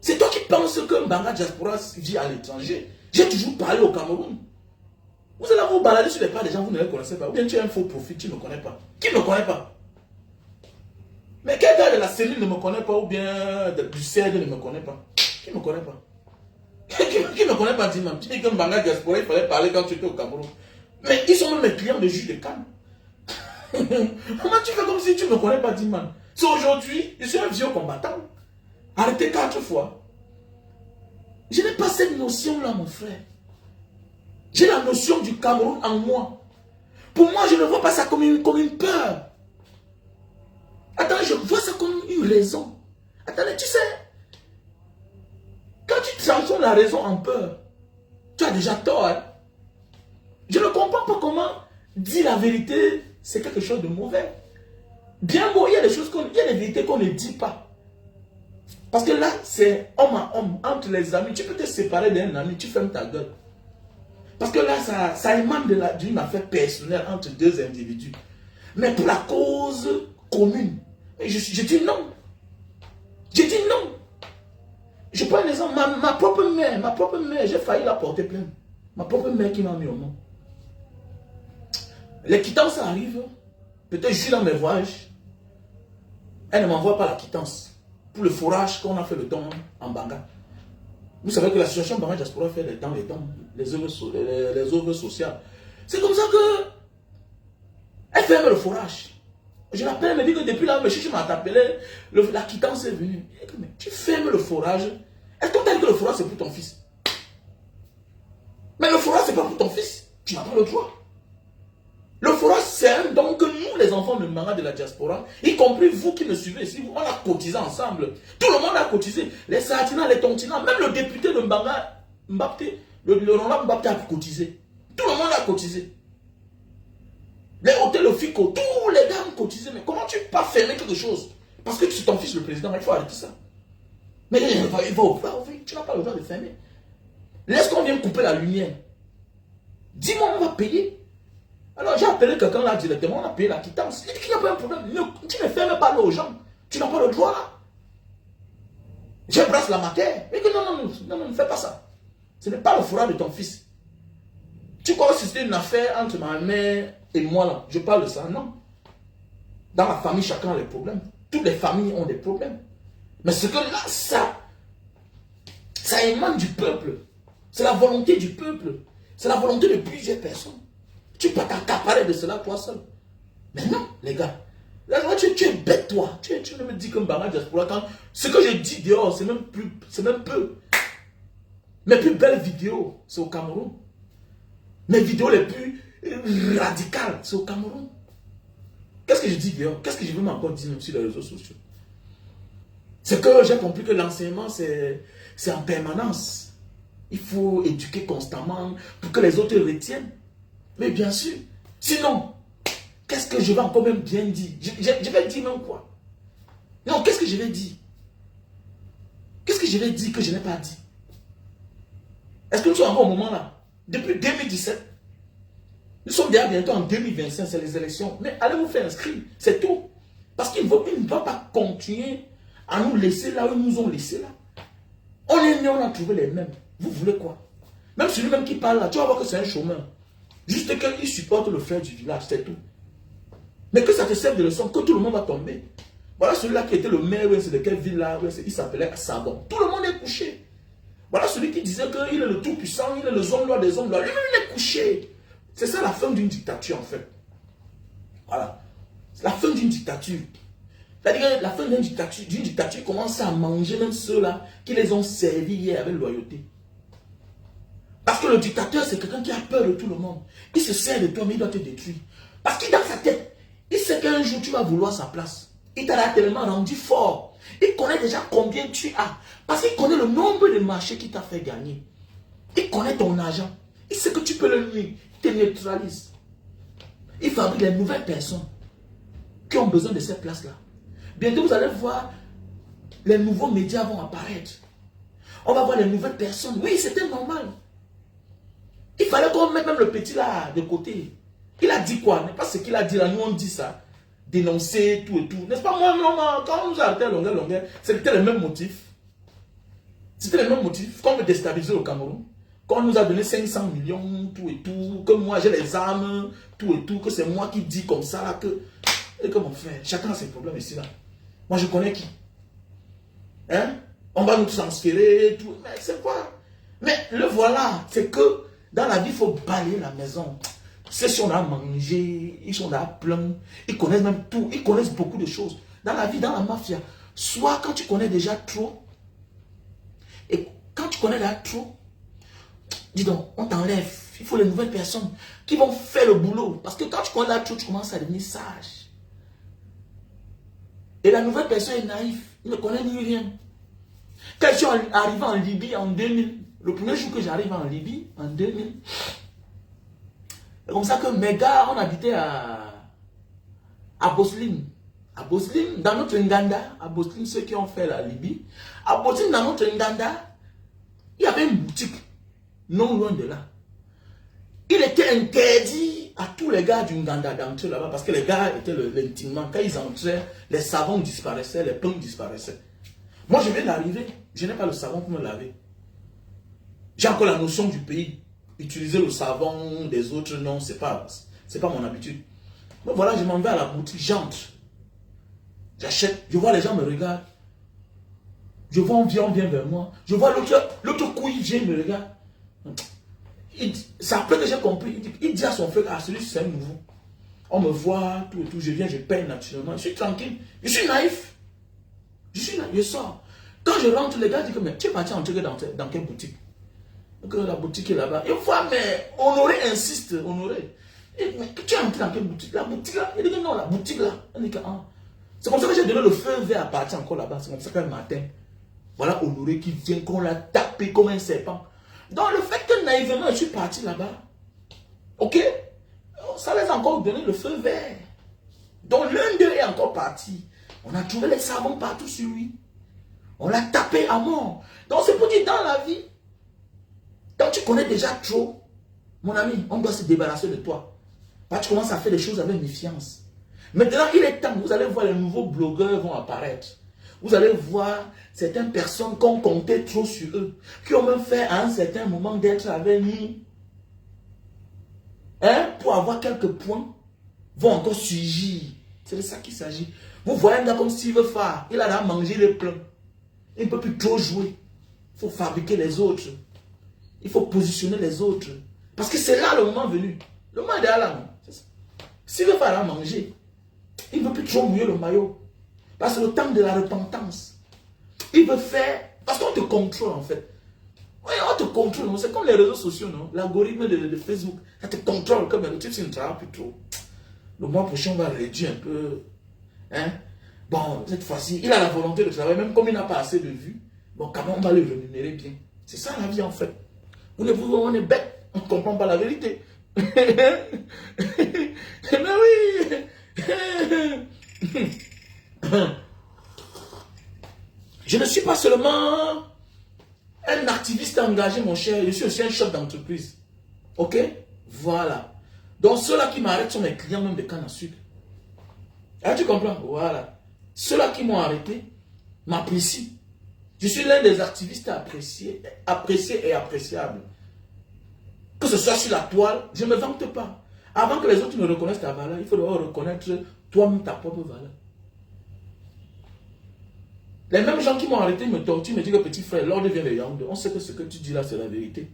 C'est toi qui penses que Banga Diaspora vit à l'étranger. J'ai toujours parlé au Cameroun. Vous allez vous balader sur les pas des gens, vous ne les connaissez pas. Ou bien tu es un faux profil, tu ne me connais pas. Qui ne me connaît pas? Mais quel gars de la cellule ne me connaît pas? Ou bien du CED ne me connaît pas? Qui ne me connaît pas? Qui ne me connaît pas, dis-moi. Tu dis que Banga Diaspora, il fallait parler quand tu étais au Cameroun. Mais ils sont même mes clients de juge de Cannes. Comment tu fais comme si tu ne me connais pas, dis-moi? C'est aujourd'hui, je suis un vieux combattant. Arrêtez 4 fois. Je n'ai pas cette notion-là, mon frère. J'ai la notion du Cameroun en moi. Pour moi, je ne vois pas ça comme une peur. Attends, je vois ça comme une raison. Attendez, tu sais, quand tu transformes la raison en peur, tu as déjà tort. Hein? Je ne comprends pas comment dire la vérité, c'est quelque chose de mauvais. Bien beau, il y a des choses il y a des vérités qu'on ne dit pas. Parce que là, c'est homme à homme, entre les amis. Tu peux te séparer d'un ami, tu fermes ta gueule. Parce que là, ça émane d'une affaire personnelle entre deux individus. Mais pour la cause commune, je dis non. Je dis non. Je prends un exemple, ma propre mère, j'ai failli la porter plainte. Ma propre mère qui m'a mis au monde. Les quittances arrivent. Peut-être je suis dans mes voyages. Elle ne m'envoie pas la quittance. Pour le forage qu'on a fait le temps en Banga. Vous savez que l'association Banga Diaspora fait les œuvres sociales. C'est comme ça que elle ferme le forage. Je l'appelle, elle me dit que depuis là, monsieur m'a appelé, la quittance est venue. Mais tu fermes le forage. Est-ce qu'on t'a dit que le forage c'est pour ton fils? Mais le forage c'est pas pour ton fils. Tu n'as pas le droit. Le forage c'est un don que nous les enfants de Banga de la diaspora, y compris vous qui me suivez ici, on a cotisé ensemble. Tout le monde a cotisé. Les Sartina, les Tontina, même le député de Banga, Mbapté, le Roland Mbapté a cotisé. Tout le monde a cotisé. Les hôtels, le FICO, tous les gars ont cotisé. Mais comment tu peux pas fermer quelque chose? Parce que c'est ton fils le président, il faut arrêter ça. Mais tu n'as pas le droit de fermer. Laisse qu'on vienne couper la lumière. Dis-moi, on va payer. Alors j'ai appelé quelqu'un là directement, on a payé la quittance. Il dit qu'il n'y a pas un problème. Tu ne fermes pas l'eau aux gens. Tu n'as pas le droit là. J'embrasse la matière. Il dit non, ne fais pas ça. Ce n'est pas le fourrage de ton fils. Tu crois que c'était une affaire entre ma mère et moi là? Je parle de ça, non. Dans la famille, chacun a des problèmes. Toutes les familles ont des problèmes. Mais ce que là, ça émane du peuple. C'est la volonté du peuple. C'est la volonté de plusieurs personnes. Tu peux t'accaparer de cela toi seul. Mais non, les gars. Là, tu es bête, toi. Tu me dis comme Bama Diaspora. Quand ce que je dis dehors, c'est même peu. Mes plus belles vidéos, c'est au Cameroun. Mes vidéos les plus radicales, c'est au Cameroun. Qu'est-ce que je dis dehors? Qu'est-ce que je veux encore dire même sur les réseaux sociaux? C'est que j'ai compris que l'enseignement, c'est en permanence. Il faut éduquer constamment pour que les autres retiennent. Mais bien sûr. Sinon, qu'est-ce que je vais encore même bien dire? Je vais dire même quoi? Non, qu'est-ce que je vais dire? Qu'est-ce que je vais dire que je n'ai pas dit? Est-ce que nous sommes encore au moment là? Depuis 2017. Nous sommes déjà bientôt en 2025, c'est les élections. Mais allez vous faire inscrire, c'est tout. Parce qu'il ne va pas continuer à nous laisser là où ils nous ont laissé là. On est né, on a trouvé les mêmes. Vous voulez quoi? Même celui-même qui parle là, tu vas voir que c'est un chômeur. Juste qu'il supporte le frère du village, c'est tout. Mais que ça te serve de leçon, que tout le monde va tomber. Voilà celui-là qui était le maire, c'est de quelle ville là, il s'appelait Sabon. Tout le monde est couché. Voilà celui qui disait qu'il est le tout-puissant, il est le homme loi des hommes loi. Lui-même, il est couché. C'est ça la fin d'une dictature en fait. Voilà. C'est la fin d'une dictature. C'est-à-dire que la fin d'une dictature commence à manger même ceux-là qui les ont servis hier avec loyauté. Parce que le dictateur, c'est quelqu'un qui a peur de tout le monde. Il se sert de toi, mais il doit te détruire. Parce qu'il dans sa tête, il sait qu'un jour tu vas vouloir sa place. Il t'a tellement rendu fort. Il connaît déjà combien tu as. Parce qu'il connaît le nombre de marchés qu'il t'a fait gagner. Il connaît ton argent. Il sait que tu peux le nuire. Il te neutralise. Il fabrique les nouvelles personnes qui ont besoin de cette place-là. Bientôt, vous allez voir, les nouveaux médias vont apparaître. On va voir les nouvelles personnes. Oui, c'était normal. Il fallait qu'on mette même le petit là de côté. Il a dit quoi? N'est pas ce qu'il a dit là, nous on dit ça. Dénoncer, tout et tout. N'est-ce pas moi, non, quand on nous a arrêté longueur, c'était le même motif. C'était le même motif. Qu'on veut déstabiliser le Cameroun. Quand on nous a donné 500 millions, tout et tout. Que moi j'ai les armes, tout et tout. Que c'est moi qui dis comme ça là que... Et comment faire? Chacun a ses problèmes ici là. Moi je connais qui? Hein? On va nous transférer, tout. Mais c'est quoi? Mais le voilà, c'est que dans la vie, il faut balayer la maison. C'est si on a mangé, ils sont là plein, ils connaissent même tout, ils connaissent beaucoup de choses. Dans la vie, dans la mafia, soit quand tu connais déjà trop, et quand tu connais déjà trop, dis donc, on t'enlève. Il faut les nouvelles personnes qui vont faire le boulot. Parce que quand tu connais déjà trop, tu commences à devenir sage. Et la nouvelle personne est naïve, il ne connaît ni rien. Quand je suis arrivé en Libye en 2000, le premier jour que j'arrive en Libye, en 2000, c'est comme ça que mes gars, on habitait à Boslim. À Boslim, dans notre Nganda, à Boslim, ceux qui ont fait la Libye, à Boslim, dans notre Nganda, il y avait une boutique, non loin de là. Il était interdit à tous les gars du Nganda d'entrer là-bas, parce que les gars étaient l'intimement. Quand ils entraient, les savons disparaissaient, les pains disparaissaient. Moi, je viens d'arriver, je n'ai pas le savon pour me laver. J'ai encore la notion du pays. Utiliser le savon des autres, non, c'est pas mon habitude. Mais voilà, je m'en vais à la boutique, j'entre. J'achète, je vois les gens me regardent. Je vois, on vient vers moi. Je vois l'autre couille vient me regarde. C'est après que j'ai compris. Il dit à son frère, ah, celui-ci c'est un nouveau. On me voit, tout et tout, je viens, je paye naturellement. Je suis tranquille. Je suis naïf. Je sors. Quand je rentre, les gars disent que, mais tu es parti entrer dans quelle boutique? Que la boutique est là-bas. Une fois, mais Honoré insiste, Honoré. Mais tu es entré dans quelle boutique? La boutique là? Il dit que non, la boutique là. Ah. C'est comme ça que j'ai donné le feu vert à partir encore là-bas. C'est comme ça qu'un matin, voilà Honoré qui vient, qu'on l'a tapé comme un serpent. Donc le fait que naïvement je suis parti là-bas, ok, ça les a encore donné le feu vert. Donc l'un d'eux est encore parti. On a trouvé les savons partout sur lui. On l'a tapé à mort. Donc c'est pour dire dans la vie, quand tu connais déjà trop, mon ami, on doit se débarrasser de toi. Parce que tu commences à faire des choses avec méfiance. Maintenant, il est temps, vous allez voir, les nouveaux blogueurs vont apparaître. vous allez voir certaines personnes qui ont compté trop sur eux, qui ont même fait à un certain moment d'être avec nous, hein, pour avoir quelques points, vont encore surgir. C'est de ça qu'il s'agit. Vous voyez un gars comme Steve Farr, il a mangé les pleins. Il ne peut plus trop jouer. Il faut fabriquer les autres. Il faut positionner les autres. Parce que c'est là le moment venu. Le moment est là. Steve Farr a mangé. Il ne veut plus trop mouiller le maillot. Parce que le temps de la repentance. Il veut faire... Parce qu'on te contrôle en fait. Oui, on te contrôle. C'est comme les réseaux sociaux, non? L'algorithme de Facebook. Ça te contrôle comme le type, tu ne travailles plus trop. Le mois prochain, on va réduire un peu. Hein? Bon, cette fois-ci, il a la volonté de travailler, même comme il n'a pas assez de vues. Bon, quand même, on va le rémunérer bien. C'est ça la vie en fait. On est bête, on ne comprend pas la vérité. Mais oui. Je ne suis pas seulement un activiste engagé, mon cher. Je suis aussi un chef d'entreprise. Ok? Voilà. Donc, ceux-là qui m'arrêtent sont mes clients même de canne à sucre. Ah, tu comprends? Voilà. Ceux-là qui m'ont arrêté m'apprécient. Je suis l'un des activistes appréciés et appréciables. Que ce soit sur la toile, je ne me vante pas. Avant que les autres ne reconnaissent ta valeur, il faut reconnaître toi-même ta propre valeur. Les mêmes gens qui m'ont arrêté me torturent, me disent que petit frère, l'ordre vient de Yaoundé. On sait que ce que tu dis là, c'est la vérité.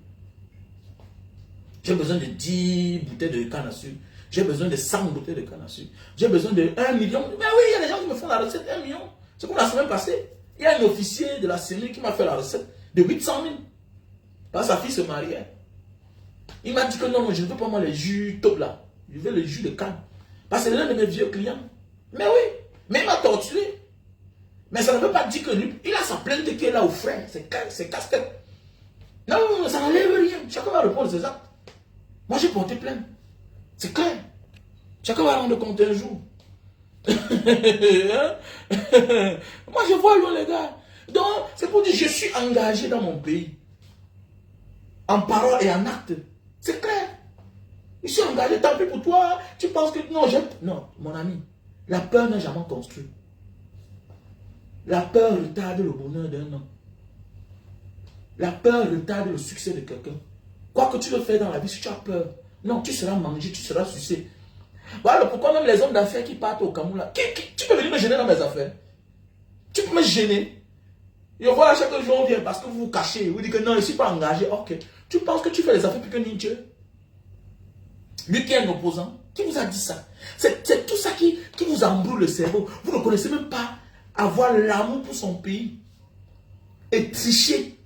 J'ai besoin de 10 bouteilles de canne à sucre. J'ai besoin de 100 bouteilles de canne à sucre. J'ai besoin de 1 million. Mais oui, il y a des gens qui me font la recette 1 million. C'est comme la semaine passée. Il y a un officier de la CENI qui m'a fait la recette de 800 000. Parce que sa fille se mariait. Il m'a dit que non, je ne veux pas moi les jus top là. Je veux les jus de canne. Parce que c'est l'un de mes vieux clients. Mais oui, mais il m'a torturé. Mais ça ne veut pas dire que lui, il a sa plainte qui est là au frais. C'est casse-tête. Non, ça n'enlève rien. Chacun va répondre ses actes. Moi, j'ai porté plainte. C'est clair. Chacun va rendre compte un jour. Moi, je vois loin, les gars. Donc, c'est pour dire que je suis engagé dans mon pays. En parole et en acte. C'est clair. Je suis engagé. Tant pis pour toi. Tu penses que... Non, non, mon ami. La peur n'a jamais construit. La peur retarde le bonheur d'un homme. La peur retarde le succès de quelqu'un. Quoi que tu veux faire dans la vie, si tu as peur, non, tu seras mangé, tu seras sucé. Voilà pourquoi même les hommes d'affaires qui partent au Cameroun, là, tu peux venir me gêner dans mes affaires. Tu peux me gêner. Et voilà, chaque jour on vient parce que vous vous cachez. Vous dites que non, je ne suis pas engagé. Ok. Tu penses que tu fais les affaires plus que Ninja? Lui qui est un opposant, qui vous a dit ça? C'est tout ça qui vous embrouille le cerveau. Vous ne connaissez même pas avoir l'amour pour son pays. Et tricher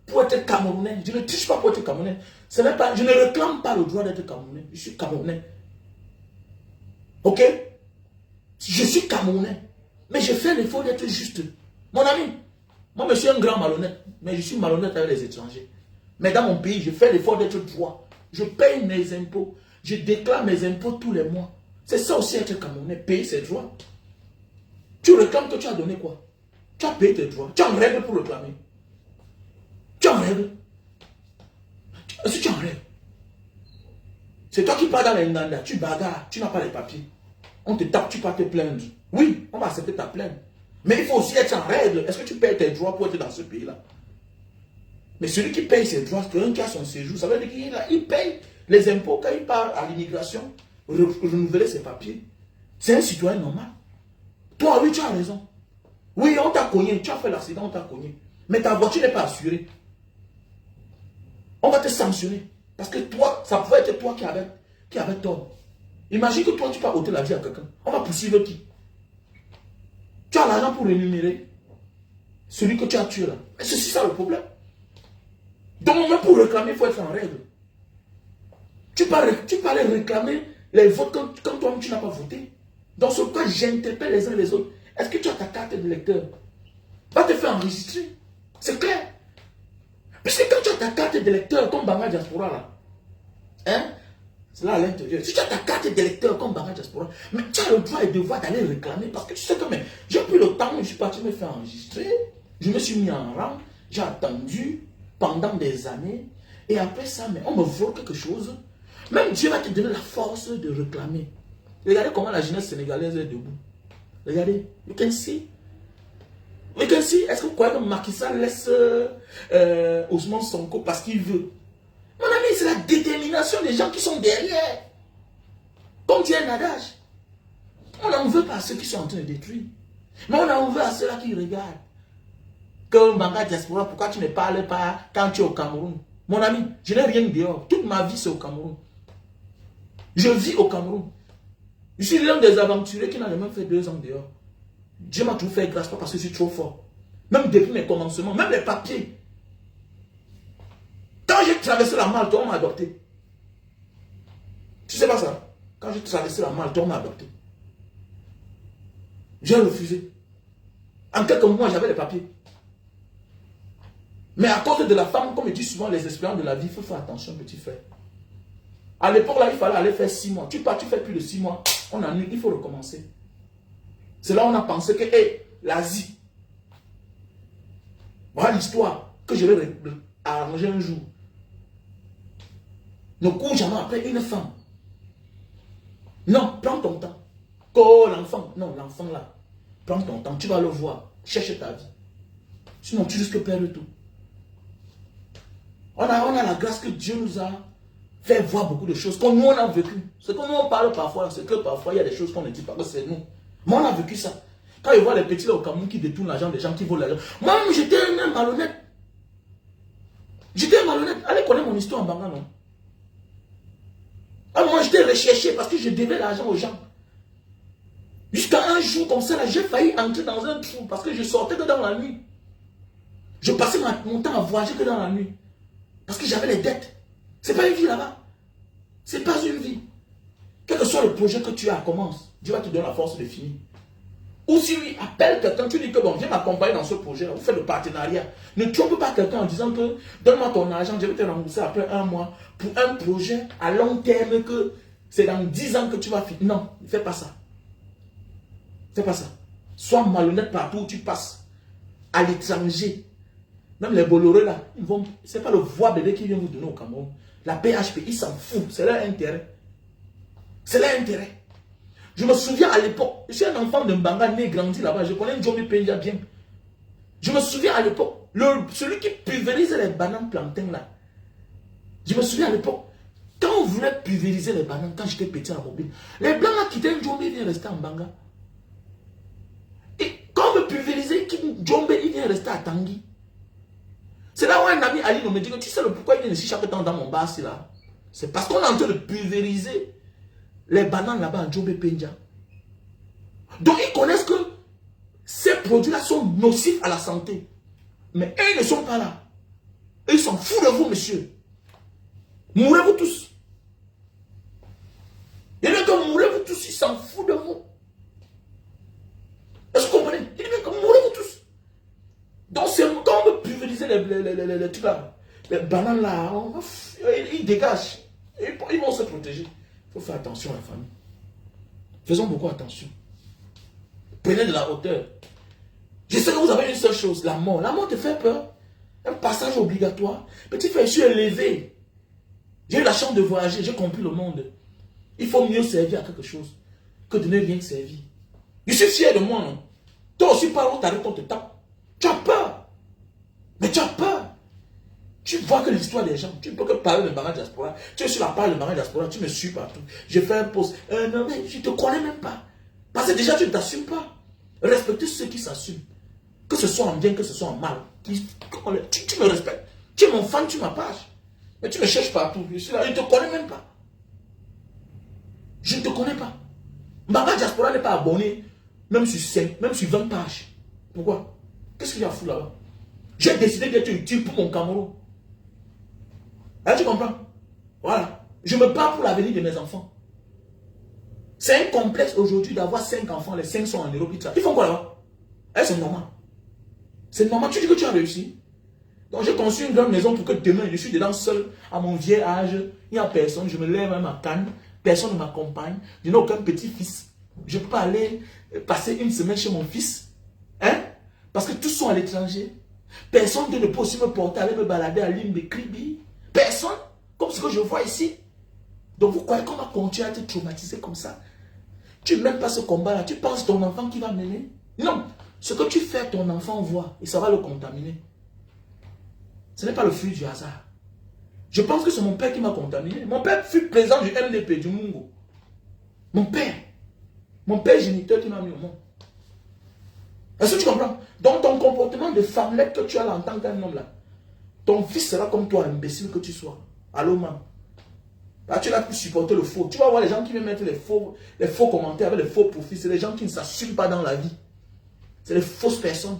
pour être Camerounais. Je ne triche pas pour être Camerounais. Je ne réclame pas le droit d'être Camerounais. Je suis Camerounais. Ok? Je suis Camerounais. Mais je fais l'effort d'être juste. Mon ami, moi je suis un grand malhonnête. Mais je suis malhonnête avec les étrangers. Mais dans mon pays, je fais l'effort d'être droit. Je paye mes impôts. Je déclare mes impôts tous les mois. C'est ça aussi être Camerounais. Payer ses droits. Tu réclames que tu as donné quoi? Tu as payé tes droits. Tu es en règle pour réclamer. Tu es en règle. Si tu es en règle, c'est toi qui pars dans les Nganda, tu bagarres, tu n'as pas les papiers. On te tape, tu pars te plaindre. Oui, on va accepter ta plainte. Mais il faut aussi être en règle. Est-ce que tu payes tes droits pour être dans ce pays-là? Mais celui qui paye ses droits, quelqu'un qui a son séjour, ça veut dire qu'il paye les impôts quand il part à l'immigration, renouveler ses papiers. C'est un citoyen normal. Toi, oui, tu as raison. Oui, on t'a cogné, tu as fait l'accident, on t'a cogné. Mais ta voiture n'est pas assurée. On va te sanctionner. Parce que toi, ça pouvait être toi qui avait tort. Imagine que toi, tu peux ôter la vie à quelqu'un. On va poursuivre qui? Tu as l'argent pour rémunérer celui que tu as tué là. Mais c'est ça le problème. Donc, même pour réclamer, il faut être en règle. Tu peux aller réclamer les votes quand toi-même tu n'as pas voté. Donc, ce cas, j'interpelle les uns et les autres. Est-ce que tu as ta carte d'électeur? Va te faire enregistrer. C'est clair. Puisque quand tu as ta carte d'électeur comme Banga Diaspora là, hein, c'est là à l'intérieur. Si tu as ta carte d'électeur comme Banga Diaspora, mais tu as le droit et le devoir d'aller réclamer parce que tu sais que j'ai pris le temps, je suis parti me faire enregistrer, je me suis mis en rang, j'ai attendu pendant des années et après ça, mais on me vole quelque chose. Même Dieu va te donner la force de réclamer. Regardez comment la jeunesse sénégalaise est debout. Regardez, you can see. Mais que si, est-ce que vous croyez que Macky Sall laisse Ousmane Sonko parce qu'il veut? Mon ami, c'est la détermination des gens qui sont derrière. Comme dit un adage. On n'en veut pas à ceux qui sont en train de détruire. Mais on en veut à ceux-là qui regardent. Que Mbanga Diaspora, pourquoi tu ne parles pas quand tu es au Cameroun? Mon ami, je n'ai rien dehors. Toute ma vie, c'est au Cameroun. Je vis au Cameroun. Je suis l'un des aventuriers qui n'a même fait 2 ans dehors. Dieu m'a toujours fait grâce, pas parce que je suis trop fort. Même depuis mes commencements, même les papiers. Quand j'ai traversé la Malte, on m'a adopté. Tu sais pas ça? Quand j'ai traversé la Malte, on m'a adopté. J'ai refusé. En quelques mois, j'avais les papiers. Mais à cause de la femme, comme je dis souvent, les expériences de la vie, il faut faire attention, petit frère. À l'époque, là, il fallait aller faire 6 mois. Tu pars, tu fais plus de 6 mois. On annule, il faut recommencer. C'est là où on a pensé que, hey, l'Asie, voilà l'histoire que je vais arranger un jour. Ne cours jamais après une femme. Non, prends ton temps. Oh, l'enfant, non, l'enfant là, prends ton temps, tu vas le voir, cherche ta vie. Sinon, tu risques de perdre tout. On a la grâce que Dieu nous a fait voir beaucoup de choses, comme nous on a vécu. Ce que nous on parle parfois, c'est que parfois il y a des choses qu'on ne dit pas que c'est nous. Mais on a vécu ça. Quand je vois les petits là au Cameroun qui détournent l'argent des gens qui volent l'argent. Moi-même, j'étais un malhonnête. J'étais un malhonnête. Allez connaître mon histoire en Banga, non? Alors moi, j'étais recherché parce que je devais l'argent aux gens. Jusqu'à un jour comme ça, là, j'ai failli entrer dans un trou parce que je sortais que dans la nuit. Je passais mon temps à voyager que dans la nuit. Parce que j'avais les dettes. C'est pas une vie là-bas. C'est pas une vie. Quel que soit le projet que tu as, commence. Dieu va te donner la force de finir. Ou si oui, appelle quelqu'un, tu dis que bon, viens m'accompagner dans ce projet-là, vous faites le partenariat. Ne trompe pas quelqu'un en disant que donne-moi ton argent, je vais te rembourser après 1 mois pour un projet à long terme que c'est dans 10 ans que tu vas finir. Non, ne fais pas ça. Fais pas ça. Sois malhonnête partout où tu passes. À l'étranger. Même les Bolorés là, ils vont. C'est pas le voix bébé qui vient vous donner au Cameroun. La PHP, ils s'en foutent. C'est leur intérêt. C'est leur intérêt. Je me souviens à l'époque, je suis un enfant de Mbanga né, grandi là-bas. Je connais Njombe Penja bien. Je me souviens à l'époque, celui qui pulvérise les bananes plantains là. Je me souviens à l'époque, quand on voulait pulvériser les bananes, quand j'étais petit à Mobile, les blancs là quittaient Njombe, ils viennent rester en Mbanga. Et quand on veut pulvériser, Njombe, il vient rester à Tanguy. C'est là où un ami Ali me dit que tu sais le pourquoi il vient ici chaque temps dans mon bar là. C'est parce qu'on est en train de pulvériser les bananes là-bas en Njombe Penja. Donc ils connaissent que ces produits-là sont nocifs à la santé. Mais eux, ils ne sont pas là. Et ils s'en foutent de vous, monsieur. Mourrez-vous tous. Il dit que mourrez-vous tous, ils s'en foutent de vous. Est-ce que vous comprenez? Il dit que mourrez-vous tous. Donc c'est quand on veut pulvériser les trucs là, les bananes là, ils dégagent. Ils vont se protéger. Il faut faire attention à la famille. Faisons beaucoup attention. Prenez de la hauteur. Je sais que vous avez une seule chose, la mort. La mort te fait peur. Un passage obligatoire. Petit frère, je suis élevé. J'ai eu la chance de voyager, j'ai compris le monde. Il faut mieux servir à quelque chose que de ne rien servir. Je suis fier de moi, non? Toi aussi, par où t'arrêtes, on te tape. Tu as peur. Mais tu as peur. Tu vois que l'histoire des gens, tu ne peux que parler de Mbanga Diaspora. Tu es sur la page de Mbanga Diaspora, tu me suis partout. Je fais un post. Non, mais je ne te connais même pas. Parce que déjà, tu ne t'assumes pas. Respectez ceux qui s'assument. Que ce soit en bien, que ce soit en mal. Tu me respectes. Tu es mon fan, tu ma page. Mais tu me cherches partout. Je suis là, je ne te connais même pas. Je ne te connais pas. Mbanga Diaspora n'est pas abonné, même sur 5, même sur 20 pages. Pourquoi? Qu'est-ce qu'il y a à foutre là-bas? J'ai décidé d'être utile pour mon Cameroun. Là, tu comprends? Voilà. Je me bats pour l'avenir de mes enfants. C'est un complexe aujourd'hui d'avoir 5 enfants. Les 5 sont en Europe. Ils font quoi là-bas? C'est normal. C'est normal. Tu dis que tu as réussi. Donc j'ai conçu une grande maison pour que demain, je suis dedans seul, à mon vieil âge. Il n'y a personne. Je me lève à ma canne. Personne ne m'accompagne. Je n'ai aucun petit-fils. Je ne peux pas aller passer une semaine chez mon fils. Hein? Parce que tous sont à l'étranger. Personne ne peut aussi me porter, aller me balader à l'île de Kribi. Personne. Comme ce que je vois ici. Donc vous croyez qu'on va continuer à être traumatisé comme ça? Tu n'aimes pas ce combat-là. Tu penses ton enfant qui va mener? Non. Ce que tu fais, ton enfant voit et ça va le contaminer. Ce n'est pas le fruit du hasard. Je pense que c'est mon père qui m'a contaminé. Mon père fut président du MDP, du Mungo. Mon père géniteur qui m'a mis au monde. Est-ce que tu comprends? Donc ton comportement de femmelette que tu as là en tant qu'un homme là, ton fils sera comme toi, imbécile que tu sois. Allô, maman. Là, tu n'as plus supporter le faux. Tu vas voir les gens qui viennent mettre les faux commentaires avec les faux profils. C'est les gens qui ne s'assument pas dans la vie. C'est les fausses personnes.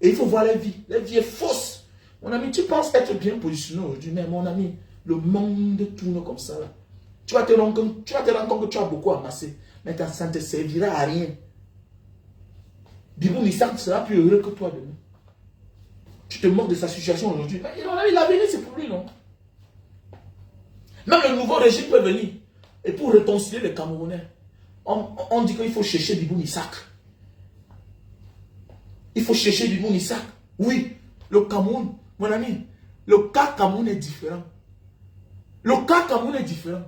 Et il faut voir la vie. La vie est fausse. Mon ami, tu penses être bien positionné aujourd'hui, mais mon ami, le monde tourne comme ça là. Tu vas te rendre compte que tu as beaucoup amassé. Mais ça ne te servira à rien. Bibou Nissan sera plus heureux que toi demain. Tu te moques de sa situation aujourd'hui. Mais mon ami, l'avenir c'est pour lui, non? Même le nouveau régime peut venir. Et pour réconcilier les Camerounais, on dit qu'il faut chercher Bibou Nissak. Il faut chercher Bibou Nissak. Oui, le Cameroun, mon ami, le cas Cameroun est différent. Le cas Cameroun est différent.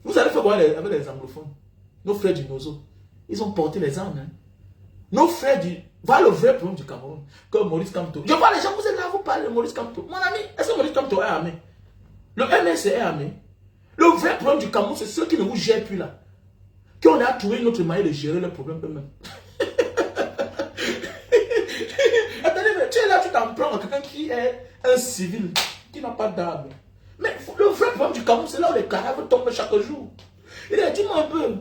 Vous allez faire quoi avec les anglophones? Nos frères du Nozo, ils ont porté les armes. Hein? Nos frères du... Voilà le vrai problème du Cameroun. Comme Maurice Kamto. Je vois les gens, vous êtes là, vous parlez de Maurice Kamto. Mon ami, est-ce que Maurice Kamto est armé? Le MS est armé. Le vrai problème du Cameroun, c'est ceux qui ne vous gèrent plus là. Qu'on a trouvé une autre manière de gérer le problème eux-mêmes. Attendez, mais tu es là, tu t'en prends à quelqu'un qui est un civil, qui n'a pas d'armes. Mais le vrai problème du Cameroun, c'est là où les cadavres tombent chaque jour. Il dit, dis-moi un peu,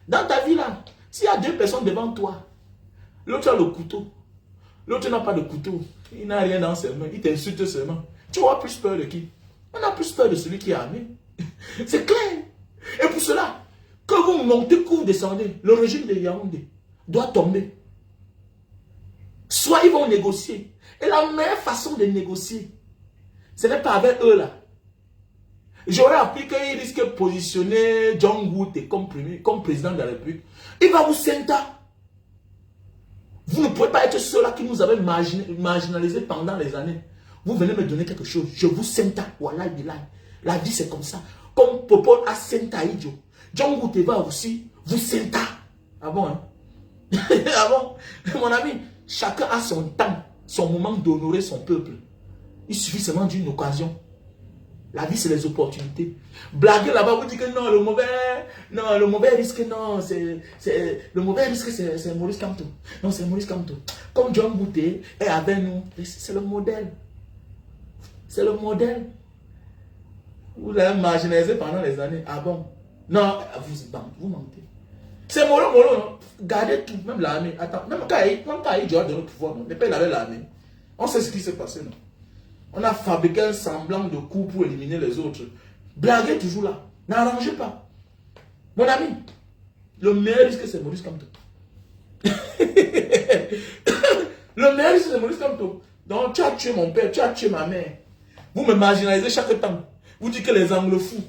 dans ta vie là, s'il y a deux personnes devant toi, l'autre a le couteau, l'autre n'a pas de couteau, il n'a rien dans ses mains, il t'insulte seulement. Tu auras plus peur de qui? On a plus peur de celui qui est armé. C'est clair. Et pour cela, que vous montez, que vous descendez, le régime de Yaoundé doit tomber. Soit ils vont négocier. Et la meilleure façon de négocier, ce n'est pas avec eux là. J'aurais appris qu'il risque de positionner John Goute comme président de la République. Il va vous sentir. Vous ne pouvez pas être ceux-là qui nous avaient marginalisés pendant les années. Vous venez me donner quelque chose. Je vous senta. Voilà, la vie c'est comme ça. Comme Popol a senta idiot. John Goute va aussi vous senta. Ah bon, hein? Ah bon? Mon ami, chacun a son temps, son moment d'honorer son peuple. Il suffit seulement d'une occasion. La vie, c'est les opportunités. Blaguer là-bas, vous dites que non, le mauvais risque, non, le mauvais risque, c'est Maurice Kamto. Non, c'est Maurice Kamto. Comme John Bouté est avec nous, c'est le modèle. C'est le modèle. Vous l'avez marginalisé pendant les années. Ah bon? Non, vous mentez. C'est Molo, non? Gardez tout, même l'armée. Attends, même quand il doit donner le pouvoir, non? Mais pas il avait l'armée. On sait ce qui s'est passé, non? On a fabriqué un semblant de coup pour éliminer les autres. Blaguez toujours là. N'arrangez pas. Mon ami, le meilleur risque, c'est Maurice Kamto. Le meilleur risque, c'est Maurice Kamto. Donc, tu as tué mon père, tu as tué ma mère. Vous me marginalisez chaque temps. Vous dites que les anglo fous,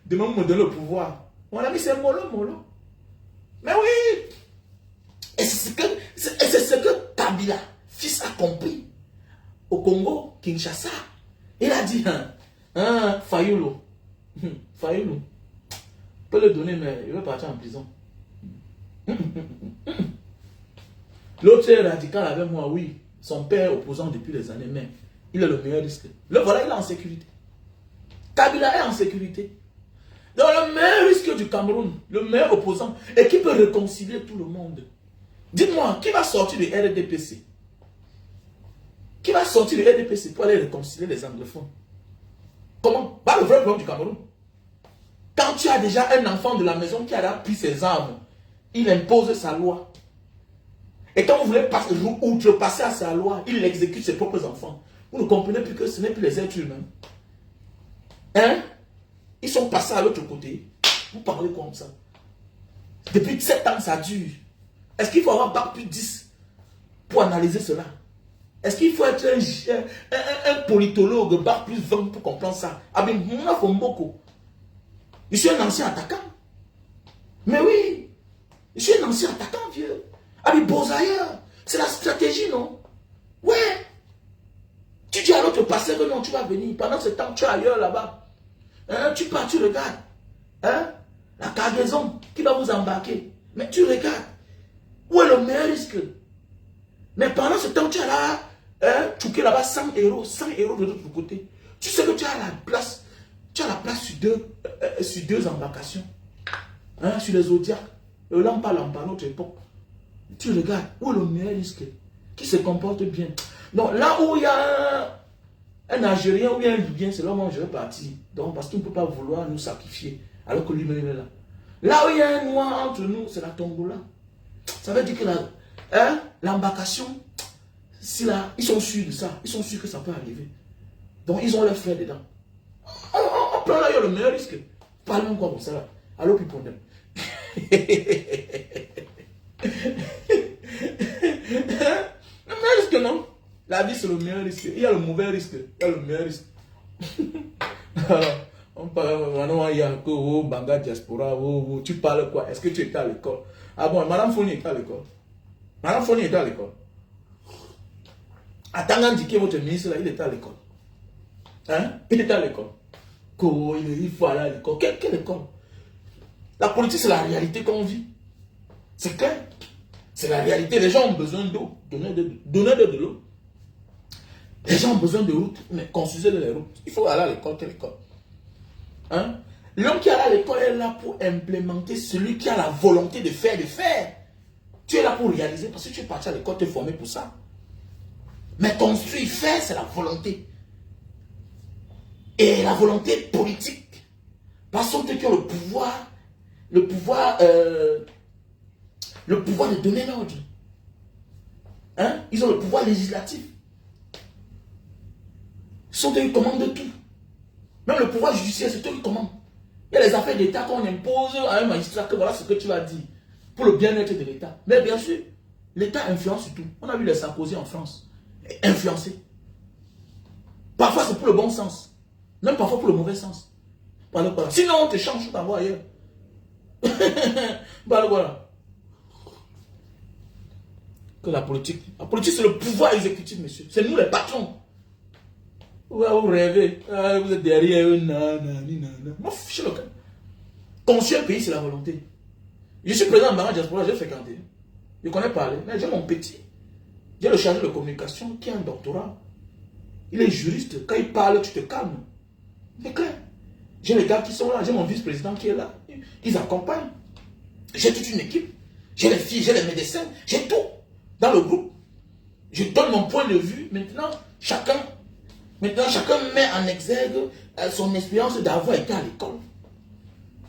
demain vous me donnez le pouvoir. Mon ami, c'est Molo. Mais oui. Et c'est ce que Kabila, fils, a compris. Au Congo, Kinshasa, il a dit, Fayulu, peut le donner, mais il va partir en prison. L'autre est radical avec moi, oui, son père est opposant depuis des années, mais il est le meilleur risque. Le voilà, il est en sécurité. Kabila est en sécurité. Donc le meilleur risque du Cameroun, le meilleur opposant, et qui peut réconcilier tout le monde. Dites-moi, qui va sortir du RDPC? Qui va sortir du RDPC pour aller réconcilier les anglophones? Comment? Pas le vrai problème du Cameroun. Quand tu as déjà un enfant de la maison qui a pris ses armes, il impose sa loi. Et quand vous voulez outrepasser à sa loi, il exécute ses propres enfants. Vous ne comprenez plus que ce n'est plus les êtres humains. Hein? Ils sont passés à l'autre côté. Vous parlez comme ça. Depuis 7 ans, ça dure. Est-ce qu'il faut avoir bac plus 10 pour analyser cela? Est-ce qu'il faut être un politologue, bac plus 20 pour comprendre ça? Ah bien, moi, Fomboko. Je suis un ancien attaquant. Mais oui, je suis un ancien attaquant, vieux. Ah bien, Bozaïa, c'est la stratégie, non? Ouais. Tu dis à l'autre passer que non, tu vas venir. Pendant ce temps, tu es ailleurs là-bas. Hein? Tu pars, tu regardes. Hein? La cargaison qui va vous embarquer. Mais tu regardes. Où est le meilleur risque? Mais pendant ce temps, tu as là, tu es là-bas 100 euros, 100 euros de l'autre côté. Tu sais que tu as la place, sur deux embarcations. Hein, sur les Zodiacs. Là, on parle à notre époque. Tu regardes, où est le meilleur risque? Qui se comporte bien? Donc, là où il y a un Algérien ou bien un Libyen, c'est là où moi je vais partir. Donc, parce qu'il ne peut pas vouloir nous sacrifier, alors que lui-même est là. Là où il y a un noir entre nous, c'est la Tombola. Ça veut dire que l'embarcation, si là, ils sont sûrs de ça. Ils sont sûrs que ça peut arriver. Donc, ils ont leurs frères dedans. On prend là, il y a le meilleur risque. Parlons comme ça là. Allô, Pipondem. Le meilleur risque, non? La vie, c'est le meilleur risque. Il y a le mauvais risque. Il y a le meilleur risque. Alors, on parle maintenant, il y a que Banga Diaspora. Tu parles quoi? Est-ce que tu étais à l'école? Ah bon, Madame Fournier était à l'école. Madame Fournier était à l'école. Attendant que votre ministre, là, il était à l'école. Hein? Il était à l'école. Il faut aller à l'école. Quelle école? La politique, c'est la réalité qu'on vit. C'est clair. C'est la réalité. Les gens ont besoin d'eau. Donnez de l'eau. Les gens ont besoin de routes. Mais construisez les routes. Il faut aller à l'école. Quelle école? Hein? L'homme qui est à l'école est là pour implémenter celui qui a la volonté de faire, Tu es là pour réaliser parce que tu es parti à l'école, tu es formé pour ça. Mais construire, faire, c'est la volonté. Et la volonté politique. Parce que ceux qui ont le pouvoir de donner l'ordre. Hein? Ils ont le pouvoir législatif. Ce sont eux qui commandent tout. Même le pouvoir judiciaire, c'est eux qui commandent. Il y a les affaires d'État qu'on impose à un magistrat que voilà ce que tu vas dire pour le bien-être de l'État. Mais bien sûr, l'État influence tout. On a vu les Sarkozy en France. Influencer. Parfois, c'est pour le bon sens. Même parfois pour le mauvais sens. Sinon, on te change, on t'envoie ailleurs. Voilà. Que la politique, c'est le pouvoir exécutif, monsieur. C'est nous les patrons. Vous rêvez. Vous êtes derrière eux. Moi, fiche le cas. Construire un pays, c'est la volonté. Je suis président de Banga Diaspora, j'ai fréquenté. Je connais parler. Mais j'ai mon petit. J'ai le chargé de communication qui a un doctorat. Il est juriste. Quand il parle, tu te calmes. C'est clair. J'ai les gars qui sont là. J'ai mon vice-président qui est là. Ils accompagnent. J'ai toute une équipe. J'ai les filles, j'ai les médecins. J'ai tout dans le groupe. Je donne mon point de vue. Maintenant, chacun met en exergue son expérience d'avoir été à l'école.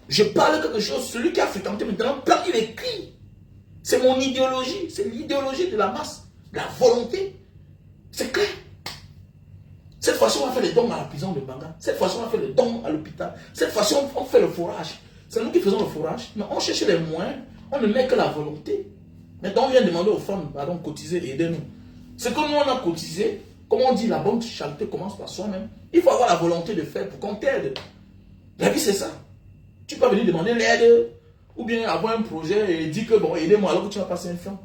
Je parle quelque chose. Celui qui a fréquenté maintenant, il écrit. C'est mon idéologie. C'est l'idéologie de la masse. De la volonté. C'est clair. Cette fois-ci, on va faire les dons à la prison de Banga. Cette fois-ci, on va faire les dons à l'hôpital. Cette fois-ci, on fait le forage. C'est nous qui faisons le forage. Mais on cherche les moyens. On ne met que la volonté. Maintenant, on vient demander aux femmes, pardon, cotiser et aider-nous. Ce que nous, on a cotisé, comme on dit, la bonne charité commence par soi-même. Il faut avoir la volonté de faire pour qu'on t'aide. La vie, c'est ça. Tu peux venir demander l'aide, ou bien avoir un projet et dire que, bon, aidez-moi alors que tu vas passer un franc.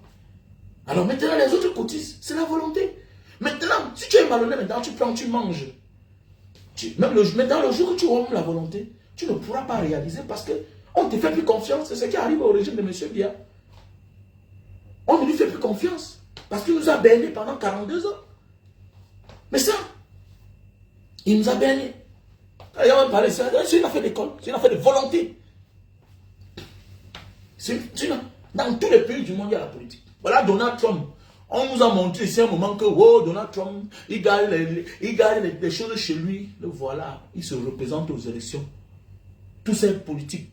Alors maintenant, les autres cotisent. C'est la volonté. Maintenant, si tu es malhonnête, maintenant tu prends, tu manges. Maintenant, le jour où tu auras la volonté, tu ne pourras pas réaliser parce qu'on ne te fait plus confiance. C'est ce qui arrive au régime de M. Biya. On ne lui fait plus confiance parce qu'il nous a bernés pendant 42 ans. Mais ça, il nous a bernés. C'est une affaire d'école, c'est une affaire de volonté. Dans tous les pays du monde, il y a la politique. Voilà Donald Trump. On nous a montré ici un moment que Donald Trump, il gagne les choses chez lui. Le voilà, il se représente aux élections. Tout c'est politique.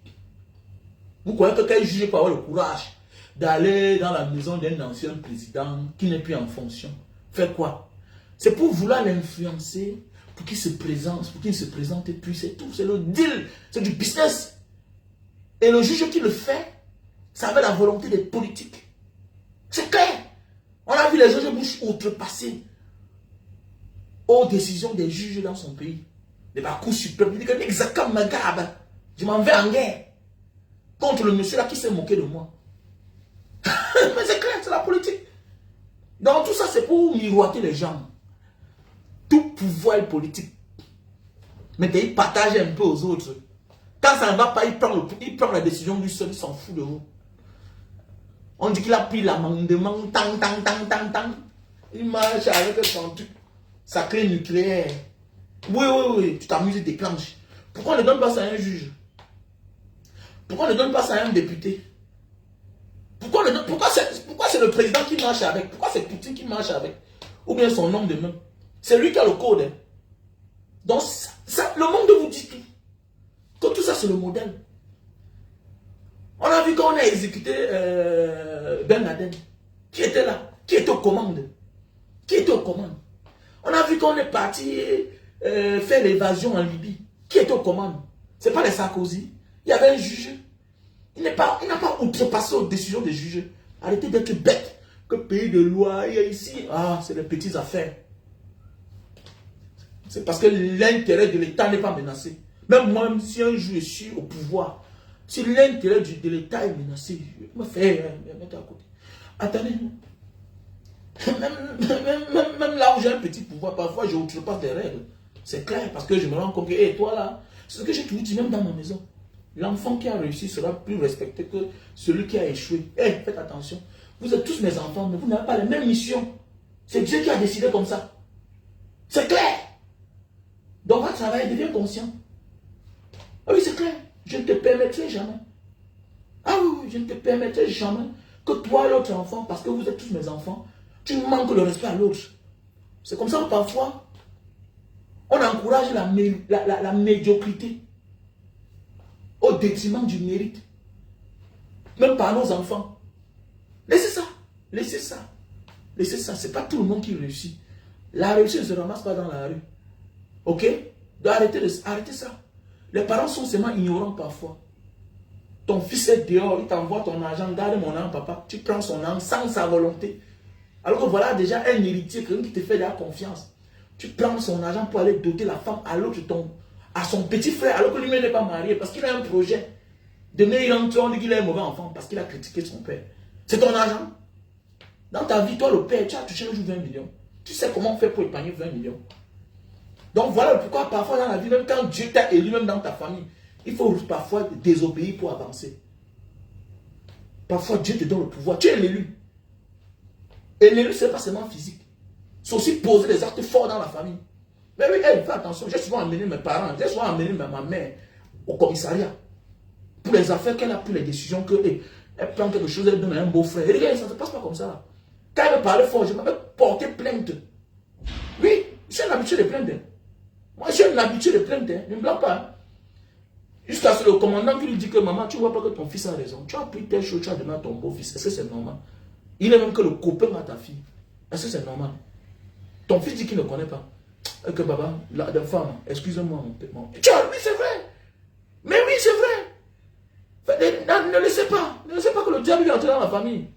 Vous croyez que quel juge peut avoir le courage d'aller dans la maison d'un ancien président qui n'est plus en fonction? Faire quoi? C'est pour vouloir l'influencer, pour qu'il se présente, et puis c'est tout. C'est le deal, c'est du business. Et le juge qui le fait, ça avait la volonté des politiques. C'est clair. On a vu les juges Bush outrepasser aux décisions des juges dans son pays. De la Cour suprême. Il dit que l'exactement Magabe, je m'en vais en guerre contre le monsieur là qui s'est moqué de moi. Mais c'est clair, c'est la politique. Donc tout ça c'est pour miroiter les gens. Tout pouvoir est politique. Mais il partage un peu aux autres. Quand ça ne va pas, il prend la décision lui seul, il s'en fout de vous. On dit qu'il a pris l'amendement, tang, tang, tang, tang, tang. Il marche avec son truc, sa clé nucléaire. Oui, oui, oui, tu t'amuses et déclenches. Pourquoi on ne donne pas ça à un juge? Pourquoi on ne donne pas ça à un député? Pourquoi c'est le président qui marche avec? Pourquoi c'est Poutine qui marche avec? Ou bien son homme de main? C'est lui qui a le code. Hein. Donc, le monde vous dit tout. Que tout ça, c'est le modèle. On a vu qu'on a exécuté Ben Laden. Qui était là? Qui était aux commandes? Qui était aux commandes? On a vu qu'on est parti faire l'évasion en Libye. Qui était aux commandes? Ce n'est pas les Sarkozy. Il y avait un juge. Il n'a pas outrepassé aux décisions des juges. Arrêtez d'être bête. Que pays de loi, il y a ici. Ah, c'est les petites affaires. C'est parce que l'intérêt de l'État n'est pas menacé. Même moi, si un jour je suis au pouvoir, si l'intérêt de l'État est menacé, je me fais mettre à côté. Attendez. Même là où j'ai un petit pouvoir, parfois je outrepasse des règles. C'est clair, parce que je me rends compte que, hé, toi là, c'est ce que j'ai toujours dit même dans ma maison. L'enfant qui a réussi sera plus respecté que celui qui a échoué. Hé, faites attention. Vous êtes tous mes enfants, mais vous n'avez pas les mêmes missions. C'est Dieu qui a décidé comme ça. C'est clair. Donc, va travailler, deviens conscient. Ah oui, c'est clair. Je ne te permettrai jamais. Ah oui, je ne te permettrai jamais que toi, l'autre enfant, parce que vous êtes tous mes enfants, tu manques le respect à l'autre. C'est comme ça que parfois, on encourage la médiocrité au détriment du mérite. Même par nos enfants. Laissez ça. Laissez ça. Laissez ça. Ce n'est pas tout le monde qui réussit. La réussite ne se ramasse pas dans la rue. Ok? Donc arrêtez ça. Les parents sont seulement ignorants parfois. Ton fils est dehors, il t'envoie ton argent, garde mon argent, papa. Tu prends son argent sans sa volonté. Alors que voilà déjà un héritier, quelqu'un qui te fait de la confiance. Tu prends son argent pour aller doter la femme à l'autre, à son petit frère, alors que lui-même n'est pas marié, parce qu'il a un projet. Demain, il rentre, on dit qu'il est un mauvais enfant, parce qu'il a critiqué son père. C'est ton argent. Dans ta vie, toi, le père, tu as touché un jour 20 millions. Tu sais comment faire pour épargner 20 millions. Donc voilà pourquoi parfois dans la vie, même quand Dieu t'a élu, même dans ta famille, il faut parfois désobéir pour avancer. Parfois Dieu te donne le pouvoir, tu es l'élu. Et l'élu, ce n'est pas seulement physique. C'est aussi poser des actes forts dans la famille. Mais oui, fais attention, j'ai souvent amené mes parents, j'ai souvent amené ma mère au commissariat. Pour les affaires qu'elle a pris, les décisions qu'elle prend quelque chose, elle donne à un beau-frère. Et regarde, ça ne se passe pas comme ça. Quand elle me parlait fort, je m'avais porté plainte. Oui, j'ai une habitude de plainte. Moi, j'ai une habitude de plainte, ne me blague pas. Jusqu'à ce que le commandant qui lui dit que maman, tu ne vois pas que ton fils a raison. Tu as pris telle chose, tu as donné à ton beau-fils. Est-ce que c'est normal? Il est même que le copain à ta fille. Est-ce que c'est normal? Ton fils dit qu'il ne connaît pas. Et que papa, la femme, excusez-moi mon père. Oui, c'est vrai. Mais oui, c'est vrai. Ne laissez pas. Ne laissez pas que le diable entre dans la famille.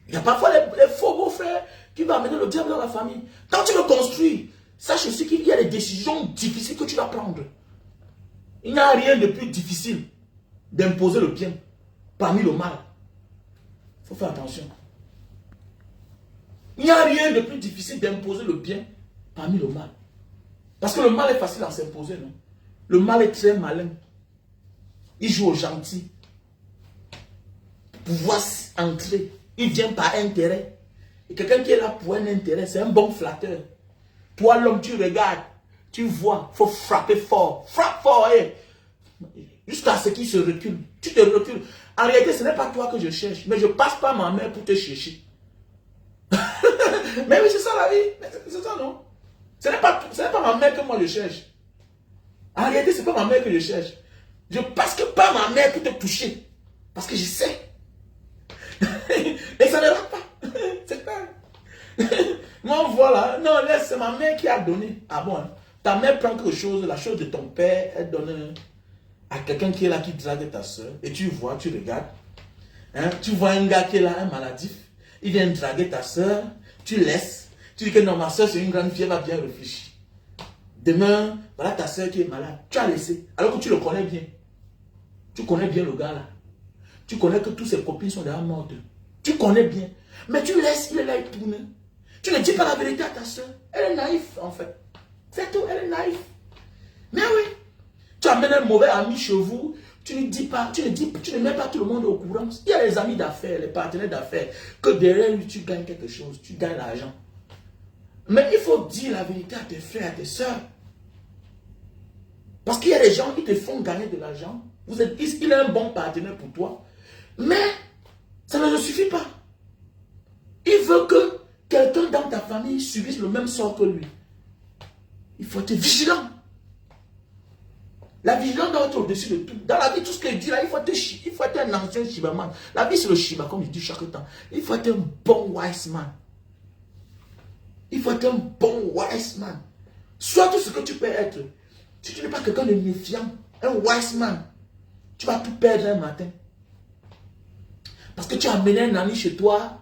Il y a parfois les faux beaux-frères qui vont amener le diable dans la famille. Quand tu veux construire, sache aussi qu'il y a des décisions difficiles que tu dois prendre. Il n'y a rien de plus difficile d'imposer le bien parmi le mal. Il faut faire attention. Il n'y a rien de plus difficile d'imposer le bien parmi le mal. Parce que le mal est facile à s'imposer, non? Le mal est très malin. Il joue au gentil. Pour pouvoir entrer. Il vient par intérêt. Et quelqu'un qui est là pour un intérêt, c'est un bon flatteur. Toi, l'homme, tu regardes, tu vois, il faut frapper fort. Frappe fort, jusqu'à ce qu'il se recule. Tu te recules. En réalité, ce n'est pas toi que je cherche, mais je passe par ma main pour te chercher. Mais oui, c'est ça la vie. C'est ça, non? Ce n'est pas ma mère que moi je cherche. En réalité, ce n'est pas ma mère que je cherche. Je passe que par ma mère pour te toucher. Parce que je sais. Et ça ne rate pas. C'est clair. Moi, voilà. Non, laisse, c'est ma mère qui a donné. Ah bon, hein? Ta mère prend quelque chose, la chose de ton père, elle donne à quelqu'un qui est là, qui drague ta soeur. Et tu vois, tu regardes. Hein? Tu vois un gars qui est là, un maladif. Il vient draguer ta soeur. Tu laisses. Tu dis que non, ma soeur, c'est une grande fille, elle va bien réfléchir. Demain, voilà ta soeur qui est malade. Tu as laissé. Alors que tu le connais bien. Tu connais bien le gars là. Tu connais que tous ses copines sont déjà mortes. Tu connais bien. Mais tu laisses, il est là, il tourne. Tu ne dis pas la vérité à ta soeur. Elle est naïve, en fait. C'est tout, elle est naïve. Mais oui. Tu amènes un mauvais ami chez vous. Tu ne dis pas, tu ne mets pas tout le monde au courant. Il y a les amis d'affaires, les partenaires d'affaires, que derrière lui, tu gagnes quelque chose, tu gagnes l'argent. Mais il faut dire la vérité à tes frères, à tes soeurs. Parce qu'il y a des gens qui te font gagner de l'argent. Il est un bon partenaire pour toi. Mais ça ne suffit pas. Il veut que quelqu'un dans ta famille subisse le même sort que lui. Il faut être vigilant. La vigilance doit être au-dessus de tout. Dans la vie, tout ce qu'il dit là, il faut être un ancien Shibaman. La vie, c'est le Shiba, comme je dis chaque temps. Il faut être un bon wise man. Il faut être un bon wise man. Sois tout ce que tu peux être. Si tu n'es pas quelqu'un de méfiant, un wise man, tu vas tout perdre un matin. Parce que tu as amené un ami chez toi.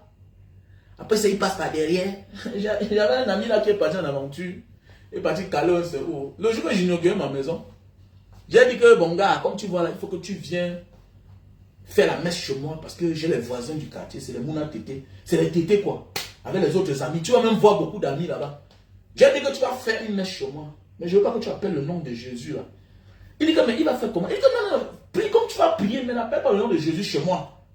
Après ça, il passe par derrière. J'avais un ami là qui est parti en aventure. Il est parti caler un cerveau. Le jour que j'inaugurais ma maison, j'ai dit que bon gars, comme tu vois là, il faut que tu viennes faire la messe chez moi. Parce que j'ai les voisins du quartier, c'est les Mouna Tété. C'est les Tété quoi. Avec les autres amis. Tu vas même voir beaucoup d'amis là-bas. J'ai dit que tu vas faire une messe chez moi. Mais je ne veux pas que tu appelles le nom de Jésus là. Il dit que mais il va faire comment? Il dit que non, prie comme tu vas prier, mais n'appelle pas le nom de Jésus chez moi.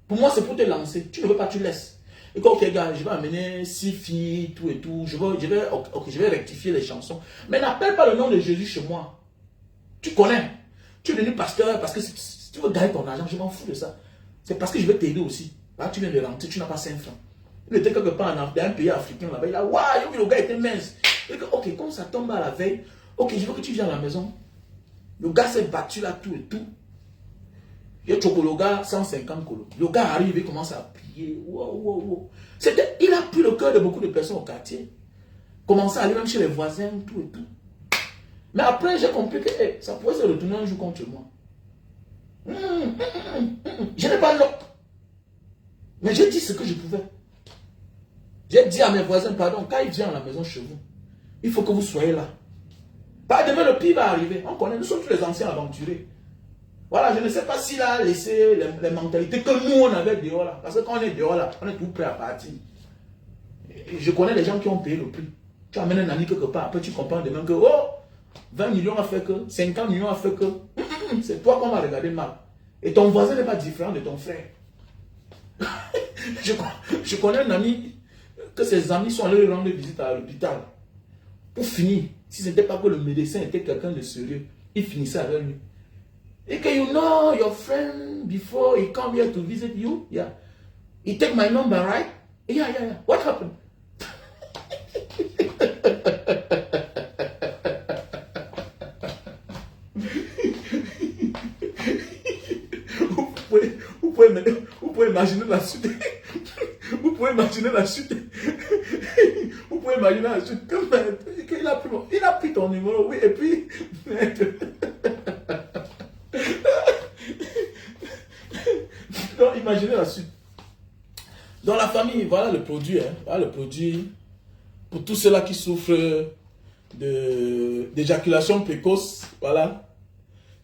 Pour moi, c'est pour te lancer. Tu ne veux pas, tu laisses. Et quand, ok gars, je vais amener 6 filles, tout et tout. Je vais rectifier les chansons. Mais n'appelle pas le nom de Jésus chez moi. Tu connais. Tu es devenu pasteur parce que si tu veux gagner ton argent, je m'en fous de ça. C'est parce que je vais t'aider aussi. Là, tu viens de rentrer, tu n'as pas 5 francs. Il était quelque part dans un pays africain là-bas. Il a waouh, le gars était mince. Il dit, ok, comme ça tombe à la veille, ok, je veux que tu viennes à la maison. Le gars s'est battu là, tout et tout. Il y a le gars, 150 colos. Le gars arrive, il commence à prier. Wow. Il a pris le cœur de beaucoup de personnes au quartier. Commençait à aller même chez les voisins, tout et tout. Mais après, j'ai compris que ça pouvait se retourner un jour contre moi. Je n'ai pas l'autre. Mais j'ai dit ce que je pouvais. J'ai dit à mes voisins, pardon, quand il vient à la maison chez vous, il faut que vous soyez là. Pas demain, le pire va arriver. On connaît, nous sommes tous les anciens aventuriers. Voilà, je ne sais pas s'il a laissé les mentalités que nous, on avait dehors là. Parce que quand on est dehors là, on est tout prêt à partir. Et je connais les gens qui ont payé le prix. Tu amènes un ami quelque part, après tu comprends demain que, oh, 20 millions a fait que, 50 millions a fait que, c'est toi qu'on va regarder mal. Et ton voisin n'est pas différent de ton frère. Je connais un ami, que ses amis sont allés rendre visite à l'hôpital. Pour finir, si ce n'était pas que le médecin était quelqu'un de sérieux, il finissait avec lui. Et que you know your friend before he come here to visit you, yeah. He take my number, right? Yeah. What happened? Vous pouvez imaginer la suite. Vous pouvez imaginer la suite. Vous pouvez imaginer la suite. Il a pris ton numéro, oui, et puis... Donc, imaginez la suite. Dans la famille, voilà le produit. Voilà le produit pour tous ceux-là qui souffrent d'éjaculation précoce. Voilà.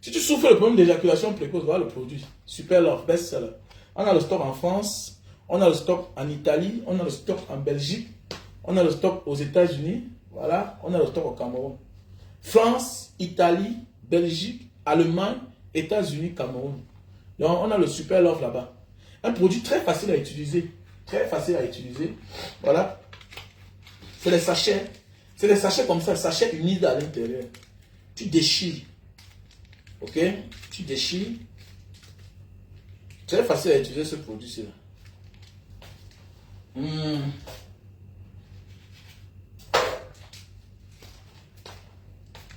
Si tu souffres le problème d'éjaculation précoce, voilà le produit. Super Love, best-seller. On a le stock en France, on a le stock en Italie, on a le stock en Belgique, on a le stock aux États-Unis, voilà, on a le stock au Cameroun. France, Italie, Belgique, Allemagne, États-Unis, Cameroun. Donc, on a le Super Love là-bas. Un produit très facile à utiliser. Très facile à utiliser. Voilà. C'est des sachets. C'est des sachets comme ça, sachets humides à l'intérieur. Tu déchires. Ok? Tu déchires. C'est très facile à utiliser ce produit-ci.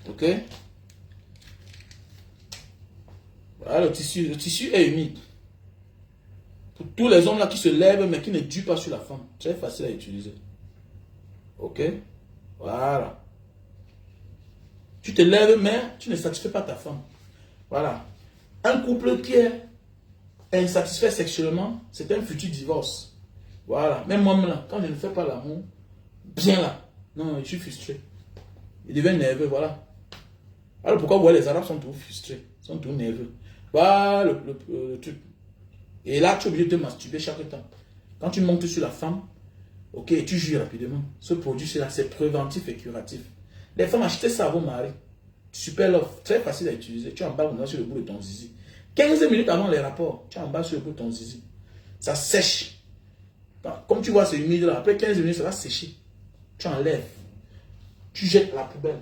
Ok? Voilà le tissu. Le tissu est humide. Pour tous les hommes là qui se lèvent mais qui ne durent pas sur la femme. Très facile à utiliser. Ok? Voilà. Tu te lèves mais tu ne satisfais pas ta femme. Voilà. Un couple qui est insatisfait sexuellement, c'est un futur divorce. Voilà. Même moi-même là, quand je ne fais pas l'amour, bien là. Non, je suis frustré. Il devient nerveux, voilà. Alors pourquoi vous voyez les Arabes sont tous frustrés, sont tous nerveux. Voilà le truc. Et là, tu es obligé de te masturber chaque temps. Quand tu montes sur la femme, ok, tu jouis rapidement. Ce produit-là, c'est préventif et curatif. Les femmes, achetez ça à vos maris. Super Love, très facile à utiliser. Tu emballes sur le bout de ton zizi. 15 minutes avant les rapports, tu en bas sur ton zizi. Ça sèche. Comme tu vois, c'est humide là. Après 15 minutes, ça va sécher. Tu enlèves. Tu jettes à la poubelle.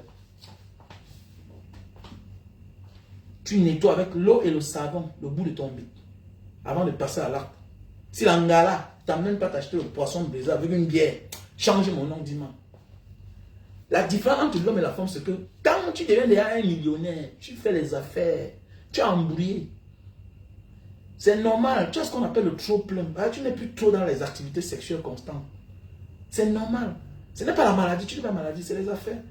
Tu nettoies avec l'eau et le savon le bout de ton bic avant de passer à l'acte. Si l'angala, tu n'amènes pas t'acheter le poisson brisé avec une bière, change mon nom, dis-moi. La différence entre l'homme et la femme, c'est que quand tu deviens déjà un millionnaire, tu fais les affaires, tu es embrouillé. C'est normal, tu as ce qu'on appelle le trop plein. Tu n'es plus trop dans les activités sexuelles constantes. C'est normal. Ce n'est pas la maladie, tu n'es pas la maladie, c'est les affaires.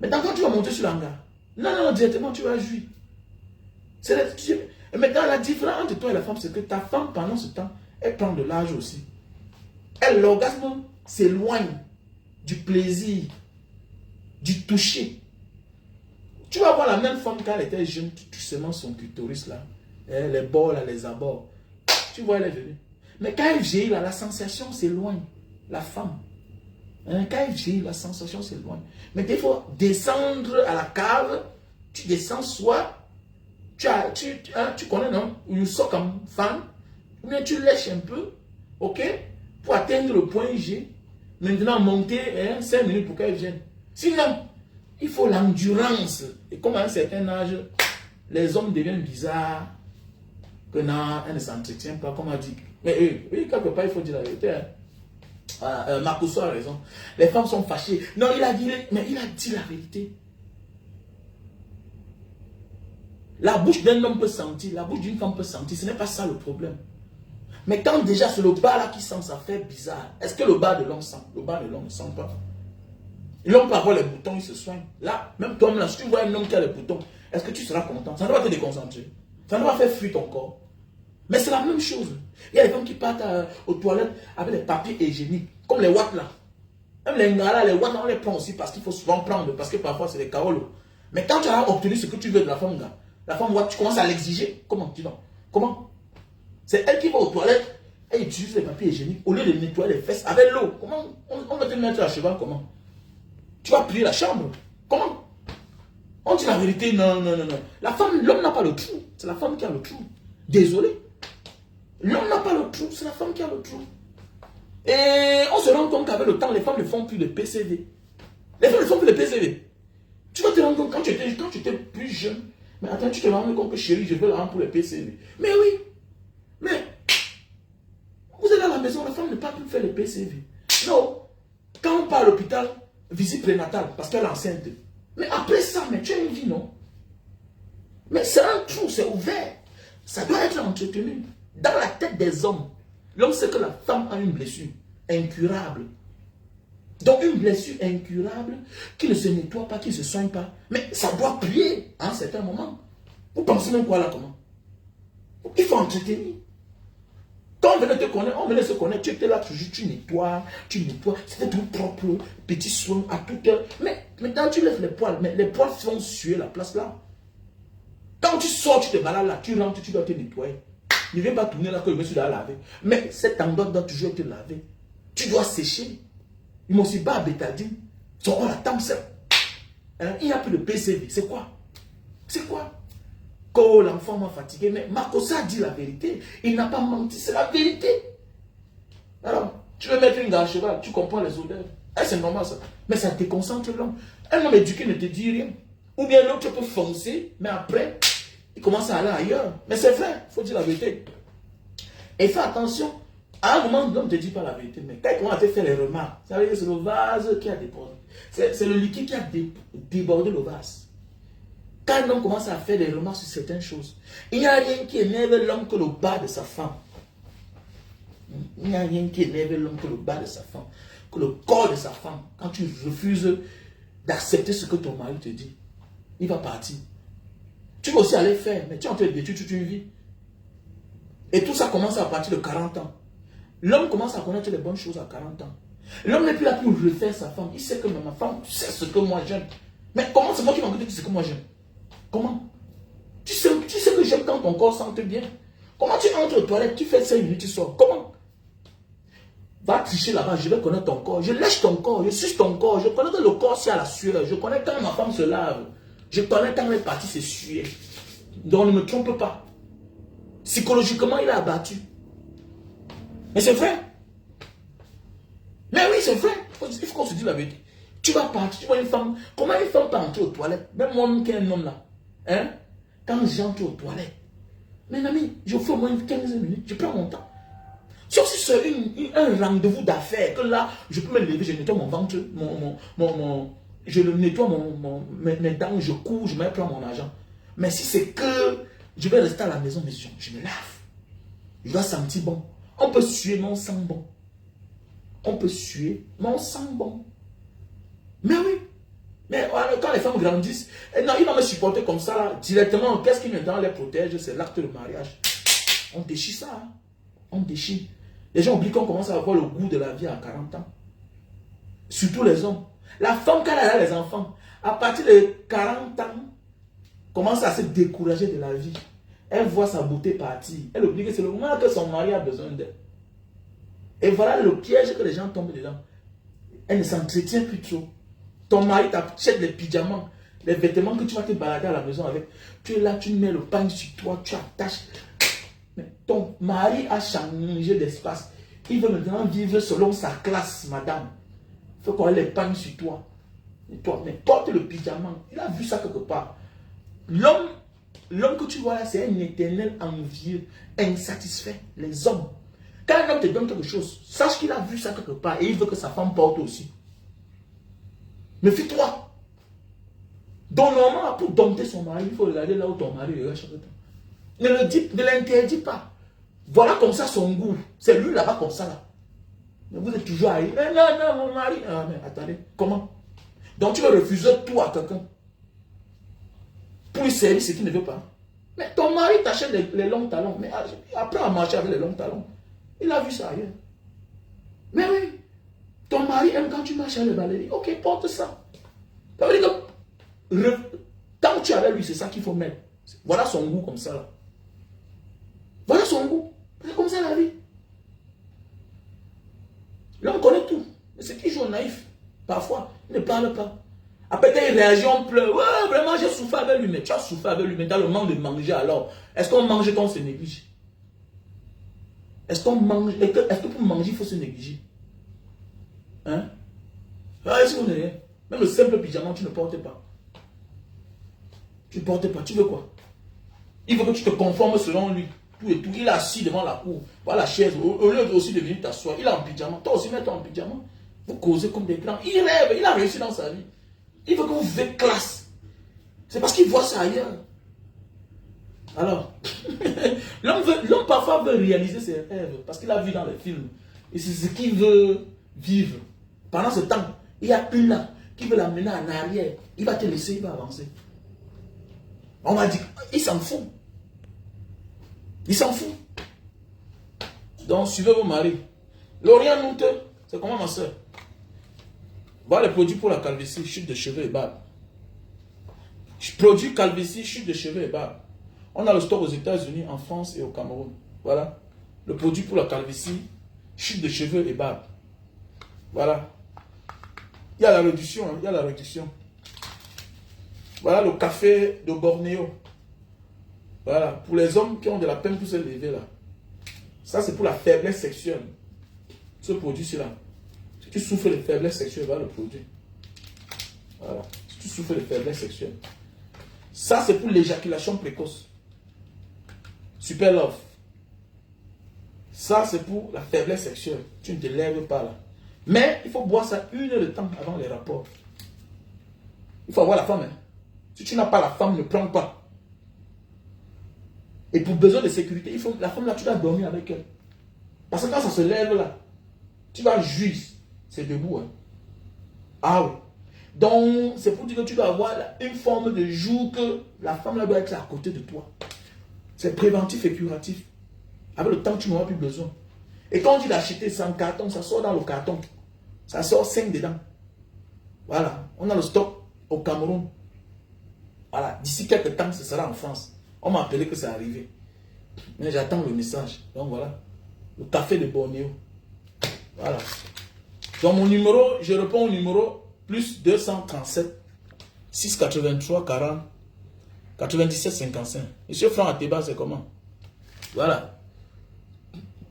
Maintenant, quand tu vas monter sur l'hangar, non, directement, tu vas jouir. Maintenant, la différence entre toi et la femme, c'est que ta femme, pendant ce temps, elle prend de l'âge aussi. L'orgasme s'éloigne du plaisir, du toucher. Tu vas voir la même femme quand elle était jeune, qui touche seulement son clitoris là, les bords là, les abords. Tu vois, elle est venue. Mais quand elle vieillit là, la sensation s'éloigne. La femme. Quand elle vieillit, la sensation s'éloigne. Mais il faut descendre à la cave. Tu descends soit, tu connais non, une sors comme femme, ou bien tu lèches un peu, ok, pour atteindre le point G. Maintenant, monter 5 minutes pour qu'elle vienne. Sinon, il faut l'endurance. Et comme à un certain âge, les hommes deviennent bizarres, que non, elle ne s'entretient pas, comme on dit. Mais oui, quelque part, il faut dire la vérité. Marcousso a raison. Les femmes sont fâchées. Non, mais il a dit la vérité. La bouche d'un homme peut sentir, la bouche d'une femme peut sentir. Ce n'est pas ça le problème. Mais quand déjà c'est le bas là qui sent, ça fait bizarre. Est-ce que le bas de l'homme sent? Le bas de l'homme ne sent pas. L'homme peut avoir les boutons, il se soigne. Là, même toi, là, si tu vois un homme qui a les boutons, est-ce que tu seras content? Ça ne va te déconcentrer. Ça ne va faire fuir ton corps. Mais c'est la même chose. Il y a des femmes qui partent aux toilettes avec des papiers hygiéniques, comme les watts là. Même les ngalas, les watts, on les prend aussi parce qu'il faut souvent prendre, parce que parfois c'est des kaolos. Mais quand tu as obtenu ce que tu veux de la femme, la femme watt, tu commences à l'exiger. Comment? Dis donc. Comment? C'est elle qui va aux toilettes et utilise les papiers hygiéniques au lieu de nettoyer les fesses avec l'eau. Comment? On va te mettre à cheval, comment? Tu vas plier la chambre. Comment? On dit la vérité, non. La femme, l'homme n'a pas le trou. C'est la femme qui a le trou. Désolé. L'homme n'a pas le trou, c'est la femme qui a le trou. Et on se rend compte qu'avec le temps, les femmes ne font plus de PCV. Les femmes ne font plus de PCV. Tu vas te rendre compte quand tu étais plus jeune. Mais attends, tu te rends compte que chérie, je veux la rendre pour les PCV. Mais oui. Mais vous êtes à la maison, la femme ne peut plus faire les PCV. Non. Quand on part à l'hôpital, visite prénatale, parce qu'elle est enceinte. Mais après ça, mais tu as une vie, non? Mais c'est un trou, c'est ouvert. Ça doit être entretenu. Dans la tête des hommes, l'homme sait que la femme a une blessure incurable. Donc une blessure incurable qui ne se nettoie pas, qui ne se soigne pas. Mais ça doit plier à un certain moment. Vous pensez même quoi là, comment? Il faut entretenir. Quand on venait te connaître, on venait se connaître, tu étais là toujours, tu nettoies, c'était tout propre, petit soin à toute heure. Mais maintenant tu lèves les poils, mais les poils vont suer la place là. Quand tu sors, tu te balades là, tu rentres, tu dois te nettoyer. Ne viens pas tourner là que le monsieur doit laver. Mais cet endroit doit toujours être lavé. Tu dois sécher. Ils m'ont aussi pas à bétadine. Sont la table il n'y a plus de PCV. C'est quoi? C'est quoi? Quand l'enfant m'a fatigué, mais Makossa dit la vérité. Il n'a pas menti, c'est la vérité. Alors, tu veux mettre une gare à cheval, tu comprends les odeurs. C'est normal ça. Mais ça déconcentre l'homme. Un homme éduqué ne te dit rien. Ou bien l'autre, tu peux foncer, mais après, il commence à aller ailleurs. Mais c'est vrai, il faut dire la vérité. Et fais attention. À un moment, l'homme ne te dit pas la vérité. Mais quand il commence à te faire les remarques, ça veut dire que c'est le vase qui a débordé. C'est le liquide qui a débordé le vase. Quand un homme commence à faire des remarques sur certaines choses, il n'y a rien qui énerve l'homme que le bas de sa femme. Il n'y a rien qui énerve l'homme que le bas de sa femme, que le corps de sa femme. Quand tu refuses d'accepter ce que ton mari te dit, il va partir. Tu vas aussi aller faire, mais tu es en train de détruire toute une vie. Et tout ça commence à partir de 40 ans. L'homme commence à connaître les bonnes choses à 40 ans. L'homme n'est plus là pour refaire sa femme. Il sait que ma femme, tu sais ce que moi j'aime. Mais comment c'est moi qui m'en dis ce que moi j'aime? Comment? Tu sais que j'aime quand ton corps sente bien. Comment tu entres aux toilettes, tu fais 5 minutes, tu sors? Comment? Va tricher là-bas, je vais connaître ton corps. Je lèche ton corps, je suce ton corps. Je connais que le corps c'est à la sueur. Je connais quand ma femme se lave. Je connais quand elle est partie se suer. Donc ne me trompe pas. Psychologiquement, il est abattu. Mais c'est vrai. Mais oui, c'est vrai. Il faut qu'on se dise la vérité. Tu vas partir, tu vois une femme. Comment une femme peut entrer aux toilettes? Même moi qui est un homme là. Hein? Quand j'entre aux toilettes. Mais ami, je fais au moins 15 minutes. Je prends mon temps. Sauf si c'est un rendez-vous d'affaires. Que là, je peux me lever, je nettoie mon ventre. Je le nettoie mes dents, je cours, je me prends mon argent. Mais si c'est que je vais rester à la maison, mais je me lave. Je dois sentir bon. On peut suer, mais on sent bon. On peut suer, mais on sent bon. Mais oui. Mais quand les femmes grandissent, non, ils vont me supporter comme ça, là, directement. Qu'est-ce qui maintenant les protège? C'est l'acte de mariage. On déchire ça. Hein? On déchire. Les gens oublient qu'on commence à avoir le goût de la vie à 40 ans. Surtout les hommes. La femme, quand elle a les enfants, à partir de 40 ans, commence à se décourager de la vie. Elle voit sa beauté partir. Elle oublie que c'est le moment que son mari a besoin d'elle. Et voilà le piège que les gens tombent dedans. Elle ne s'entretient plus trop. Ton mari t'achète les pyjamas, les vêtements que tu vas te balader à la maison avec. Tu es là, tu mets le pain sur toi, tu attaches. Mais ton mari a changé d'espace. Il veut maintenant vivre selon sa classe, madame. Il faut qu'on ait les pagnes sur toi. Et toi, mais porte le pyjama. Il a vu ça quelque part. L'homme que tu vois là, c'est un éternel envieux, insatisfait. Les hommes. Quand un homme te donne quelque chose, sache qu'il a vu ça quelque part et il veut que sa femme porte aussi. Méfie-toi. Donc normalement, pour dompter son mari, il faut regarder là où ton mari regarde chaque temps. Ne l'interdis pas. Voilà comme ça son goût. C'est lui là-bas comme ça là. Mais vous êtes toujours à non, mon mari. Ah, mais attendez, comment? Donc tu veux refuser tout à quelqu'un pour lui servir ce qu'il ne veut pas. Mais ton mari t'achète les longs talons. Mais apprends à marcher avec les longs talons. Il a vu ça ailleurs. Mais oui. Ton mari aime quand tu marches avec les ballerines. Ok, porte ça. Ça veut dire que tant que tu es avec lui, c'est ça qu'il faut mettre. Voilà son goût comme ça là. Voilà son goût. C'est comme ça la vie. L'homme connaît tout. Mais c'est toujours naïf. Parfois, il ne parle pas. Après, quand il réagit, on pleure. Ouais, vraiment, j'ai souffert avec lui. Mais tu as souffert avec lui. Mais dans le manque de manger alors. Est-ce qu'on mange quand on se néglige? Est-ce qu'on mange? Est-ce que pour manger, il faut se négliger? Hein? Est-ce qu'on est? Même le simple pyjama, tu ne portes pas. Tu ne portes pas. Tu veux quoi? Il veut que tu te conformes selon lui. Tout et tout. Il est assis devant la cour. Voilà la chaise. Au lieu aussi de venir t'asseoir, il est en pyjama. Toi aussi, mets-toi en pyjama. Vous causez comme des grands. Il rêve. Il a réussi dans sa vie. Il veut que vous vivez classe. C'est parce qu'il voit ça ailleurs. Alors, l'homme parfois veut réaliser ses rêves. Parce qu'il a vu dans les films. Et c'est ce qu'il veut vivre. Pendant ce temps, il y a une là qui veut l'amener en arrière. Il va te laisser, il va avancer. On va dire, il s'en fout. Il s'en fout. Donc, suivez vos maris. L'Orient Noute, c'est comment ma soeur? Voilà les produits pour la calvitie, chute de cheveux et barbe. Produits calvitie, chute de cheveux et barbe. On a le stock aux États-Unis, en France et au Cameroun. Voilà. Le produit pour la calvitie, chute de cheveux et barbe. Voilà. Il y a la réduction, il y a la réduction. Voilà le café de Bornéo. Voilà. Pour les hommes qui ont de la peine pour se lever là. Ça, c'est pour la faiblesse sexuelle. Ce produit-ci là. Si tu souffres de faiblesse sexuelle, voilà le produit. Voilà. Si tu souffres de faiblesse sexuelle. Ça, c'est pour l'éjaculation précoce. Super Love. Ça, c'est pour la faiblesse sexuelle. Tu ne te lèves pas là. Mais il faut boire ça 1 heure de temps avant les rapports. Il faut avoir la femme. Hein. Si tu n'as pas la femme, ne prends pas. Et pour besoin de sécurité, il faut la femme là, tu dois dormir avec elle. Parce que quand ça se lève là, tu vas jouir. C'est debout. Hein. Ah oui. Donc, c'est pour dire que tu dois avoir une forme de jour que la femme là doit être à côté de toi. C'est préventif et curatif. Avec le temps, tu n'auras plus besoin. Et quand on dit d'acheter 100 cartons, ça sort dans le carton. Ça sort 5 dedans. Voilà. On a le stock au Cameroun. Voilà. D'ici quelques temps, ce sera en France. On m'a appelé que c'est arrivé. Mais j'attends le message. Donc voilà. Le café de Bornéo. Voilà. Donc mon numéro, je réponds au numéro plus 237 683 40 97 55. Monsieur Franck Ateba, c'est comment? Voilà.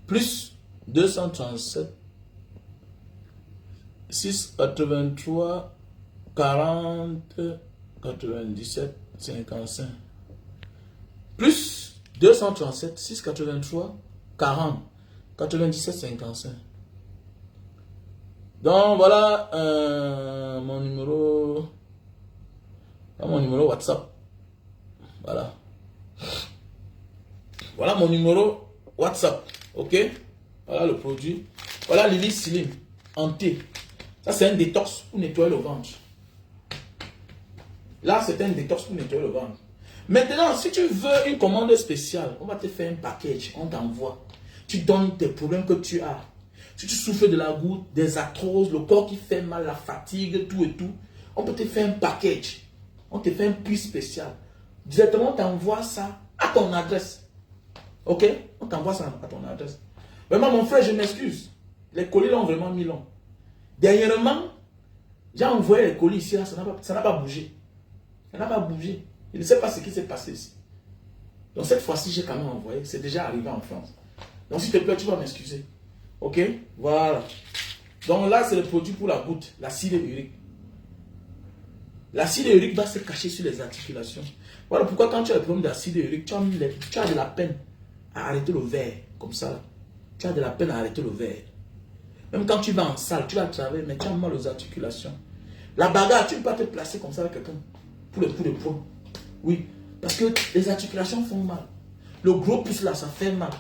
Plus 237 683 40 97 55. Plus 237 683 40 97 55. Donc voilà mon numéro WhatsApp. Voilà. Voilà mon numéro WhatsApp. Ok. Voilà le produit. Voilà Lily Slim en thé. Ça c'est un détox pour nettoyer le ventre. Là c'est un détox pour nettoyer le ventre. Maintenant si tu veux une commande spéciale, on va te faire un package. On t'envoie. Tu donnes tes problèmes que tu as. Si tu souffres de la goutte, des arthroses, le corps qui fait mal, la fatigue, tout et tout, on peut te faire un package. On te fait un prix spécial. Directement, on t'envoie ça à ton adresse. Ok? On t'envoie ça à ton adresse. Vraiment, mon frère, je m'excuse. Les colis l'ont vraiment mis long. Dernièrement, j'ai envoyé les colis ici, là, ça n'a pas bougé. Ça n'a pas bougé. Je ne sais pas ce qui s'est passé ici. Donc cette fois-ci, j'ai quand même envoyé. C'est déjà arrivé en France. Donc s'il te plaît, tu vas m'excuser. Ok? Voilà. Donc là, c'est le produit pour la goutte, l'acide urique. L'acide urique va se cacher sur les articulations. Voilà pourquoi quand tu as le problème d'acide urique, tu as de la peine à arrêter le verre. Comme ça. Tu as de la peine à arrêter le verre. Même quand tu vas en salle, tu vas travailler, mais tu as mal aux articulations. La bagarre, tu ne peux pas te placer comme ça avec quelqu'un pour le coup de poing. Oui. Parce que les articulations font mal. Le gros pouce là, ça fait mal.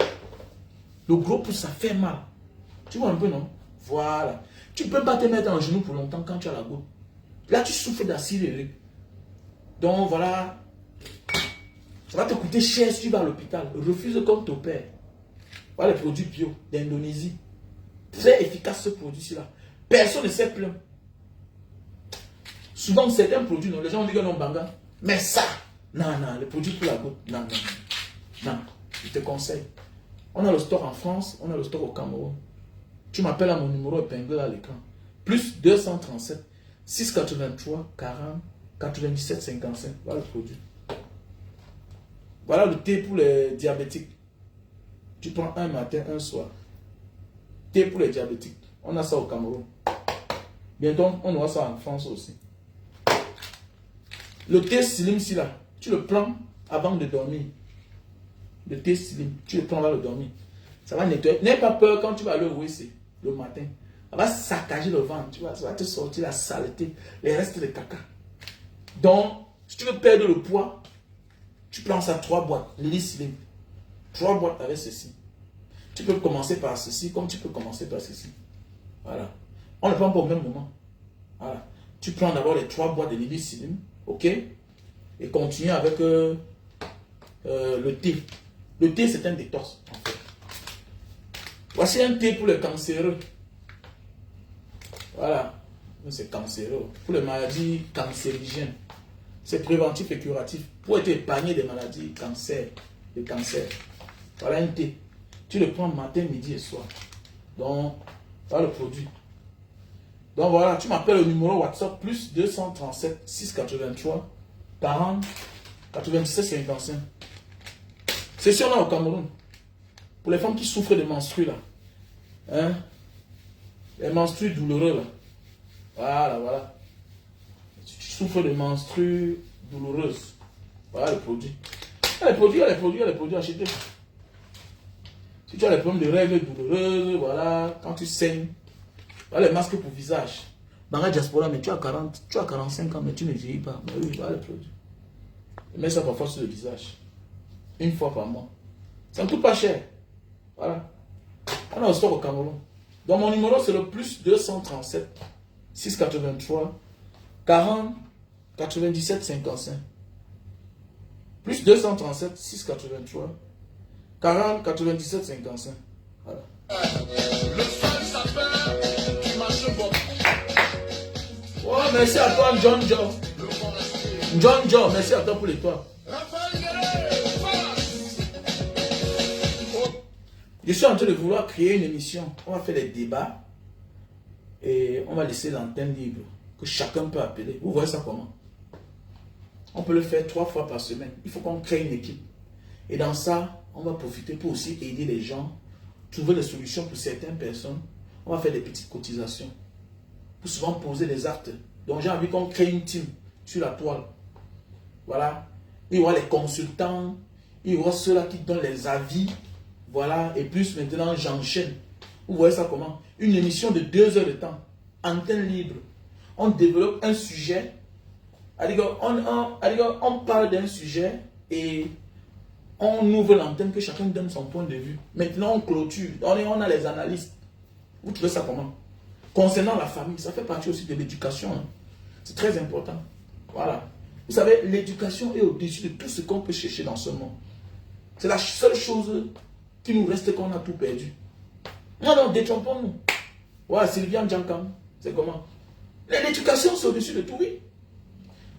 Le gros pouce, ça fait mal. Tu vois un peu, non? Voilà. Tu ne peux pas te mettre en genou pour longtemps quand tu as la goutte. Là, tu souffres d'acide urique. Donc, voilà. Ça va te coûter cher si tu vas à l'hôpital. Refuse comme ton père. Voilà les produits bio d'Indonésie. Très efficace ce produit-ci-là. Personne ne s'est plaint. Souvent, certains produits, non, les gens disent que non, banga. Mais ça, non, les produits pour la goutte, non. Je te conseille. On a le store en France, on a le store au Cameroun. Tu m'appelles à mon numéro épinglé à l'écran. Plus 237 683 40 97 55. Voilà le produit. Voilà le thé pour les diabétiques. Tu prends un matin, un soir. Thé pour les diabétiques. On a ça au Cameroun. Bientôt, on aura ça en France aussi. Le thé slim, si là, tu le prends avant de dormir. Le thé slim, tu le prends avant de dormir. Ça va nettoyer. N'aie pas peur quand tu vas aller au WC le matin. Ça va saccager le ventre. Tu vois, ça va te sortir la saleté, les restes de caca. Donc, si tu veux perdre le poids, tu prends ça 3 boîtes. Lily Slim. 3 boîtes avec ceci. Tu peux commencer par ceci comme tu peux commencer par ceci. Voilà. On ne le prend pas au même moment. Voilà. Tu prends d'abord les 3 boîtes de Lily Slim. Ok? Et continue avec le thé. Le thé, c'est un détox. En fait. Voici un thé pour les cancéreux. Voilà. C'est cancéreux. Pour les maladies cancérigènes. C'est préventif et curatif. Pour être épargné des maladies, des cancers. Voilà un thé. Tu le prends matin, midi et soir. Donc, voilà le produit. Donc voilà, tu m'appelles au numéro WhatsApp plus 237 683 40 97 55. C'est sûr là au Cameroun. Pour les femmes qui souffrent de menstrues là. Hein? Les menstrues douloureux là. Voilà. Si tu souffres de menstrues douloureuses. Voilà le produit. Il y a les produits achetés. Si tu as les problèmes de règles douloureuses, voilà, quand tu saignes, voilà les masques pour visage. Banga Diaspora, mais tu as 45 ans, mais tu ne vieillis pas. Mais oui, voilà les produits. Mets ça parfois sur le visage. Une fois par mois. Ça ne coûte pas cher. Voilà. On a un stock au Cameroun. Donc mon numéro c'est le plus 237 683 40 97 55. Plus 237 683 40 97 55. Voilà. Le fan s'appelle du marché Bob. Oh, merci à toi, John Joe. Le forestier. John Joe, merci à toi pour l'étoile. Raphaël Guéret, face. Je suis en train de vouloir créer une émission. On va faire des débats et on va laisser l'antenne libre que chacun peut appeler. Vous voyez ça comment? On peut le faire 3 fois par semaine. Il faut qu'on crée une équipe. Et dans ça, on va profiter pour aussi aider les gens, trouver des solutions pour certaines personnes. On va faire des petites cotisations pour souvent poser des actes. Donc j'ai envie qu'on crée une team sur la toile. Voilà. Il y aura les consultants, il y aura ceux-là qui donnent les avis. Voilà. Et plus maintenant, j'enchaîne. Vous voyez ça comment? Une émission de 2 heures de temps. Antenne libre. On développe un sujet. On parle d'un sujet et on ouvre l'antenne, que chacun donne son point de vue. Maintenant, on clôture. On a les analystes. Vous trouvez ça comment? Concernant la famille, ça fait partie aussi de l'éducation. Hein. C'est très important. Voilà. Vous savez, l'éducation est au-dessus de tout ce qu'on peut chercher dans ce monde. C'est la seule chose qui nous reste qu'on a tout perdu. Non, détrompons-nous. Ouais, Sylviane Djankam, c'est comment? L'éducation, c'est au-dessus de tout, oui.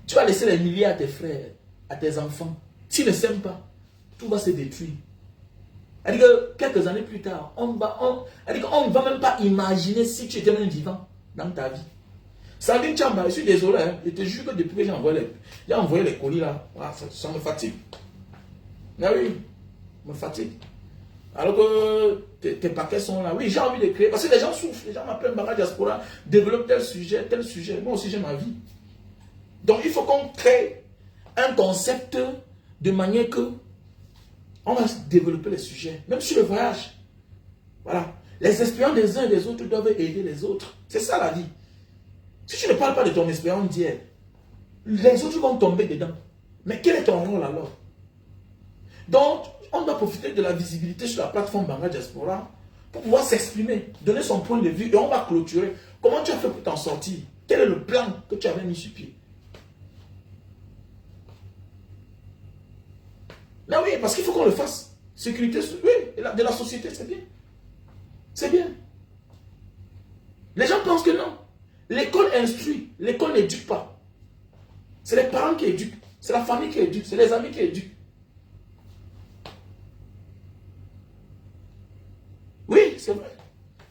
Tu vas laisser les milliers à tes frères, à tes enfants. S'ils ne s'aiment pas, tout va se détruire. Elle dit que quelques années plus tard, on ne va même pas imaginer si tu étais même vivant dans ta vie. Sandrine Chamba, je suis désolé, hein, je te jure que depuis que j'ai envoyé les colis là, ça me fatigue. Mais oui, ça me fatigue. Alors que tes paquets sont là. Oui, j'ai envie de créer. Parce que les gens souffrent. Les gens m'appellent Banga Diaspora, développe tel sujet. Moi aussi, j'ai ma vie. Donc, il faut qu'on crée un concept de manière que on va développer les sujets. Même sur le voyage. Voilà. Les expériences des uns et des autres doivent aider les autres. C'est ça la vie. Si tu ne parles pas de ton expérience d'hier, les autres vont tomber dedans. Mais quel est ton rôle alors? Donc, on doit profiter de la visibilité sur la plateforme Banga Diaspora pour pouvoir s'exprimer, donner son point de vue et on va clôturer. Comment tu as fait pour t'en sortir? Quel est le plan que tu avais mis sur pied? Mais oui, parce qu'il faut qu'on le fasse. Sécurité, oui, de la société, c'est bien. C'est bien. Les gens pensent que non. L'école instruit, l'école n'éduque pas. C'est les parents qui éduquent, c'est la famille qui éduque, c'est les amis qui éduquent. Oui, c'est vrai.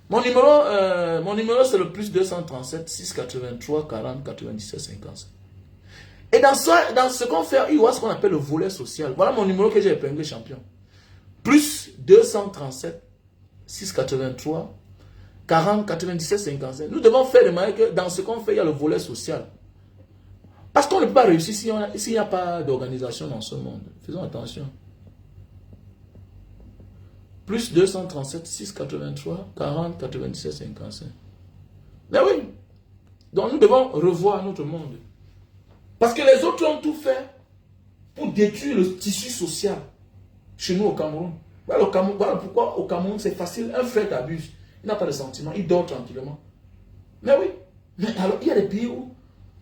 Mon numéro c'est le plus 237 683 40 97 57. Et dans ce qu'on fait, il y aura ce qu'on appelle le volet social. Voilà mon numéro que j'ai épinglé champion. Plus 237 683 40 97 55. Nous devons faire de manière que dans ce qu'on fait, il y a le volet social. Parce qu'on ne peut pas réussir s'il n'y a pas d'organisation dans ce monde. Faisons attention. Plus 237 683 40 97 55. Mais oui. Donc nous devons revoir notre monde. Parce que les autres ont tout fait pour détruire le tissu social chez nous au Cameroun. Voilà pourquoi au Cameroun c'est facile. Un frère t'abuse. Il n'a pas de sentiment. Il dort tranquillement. Mais oui. Mais alors il y a des pays où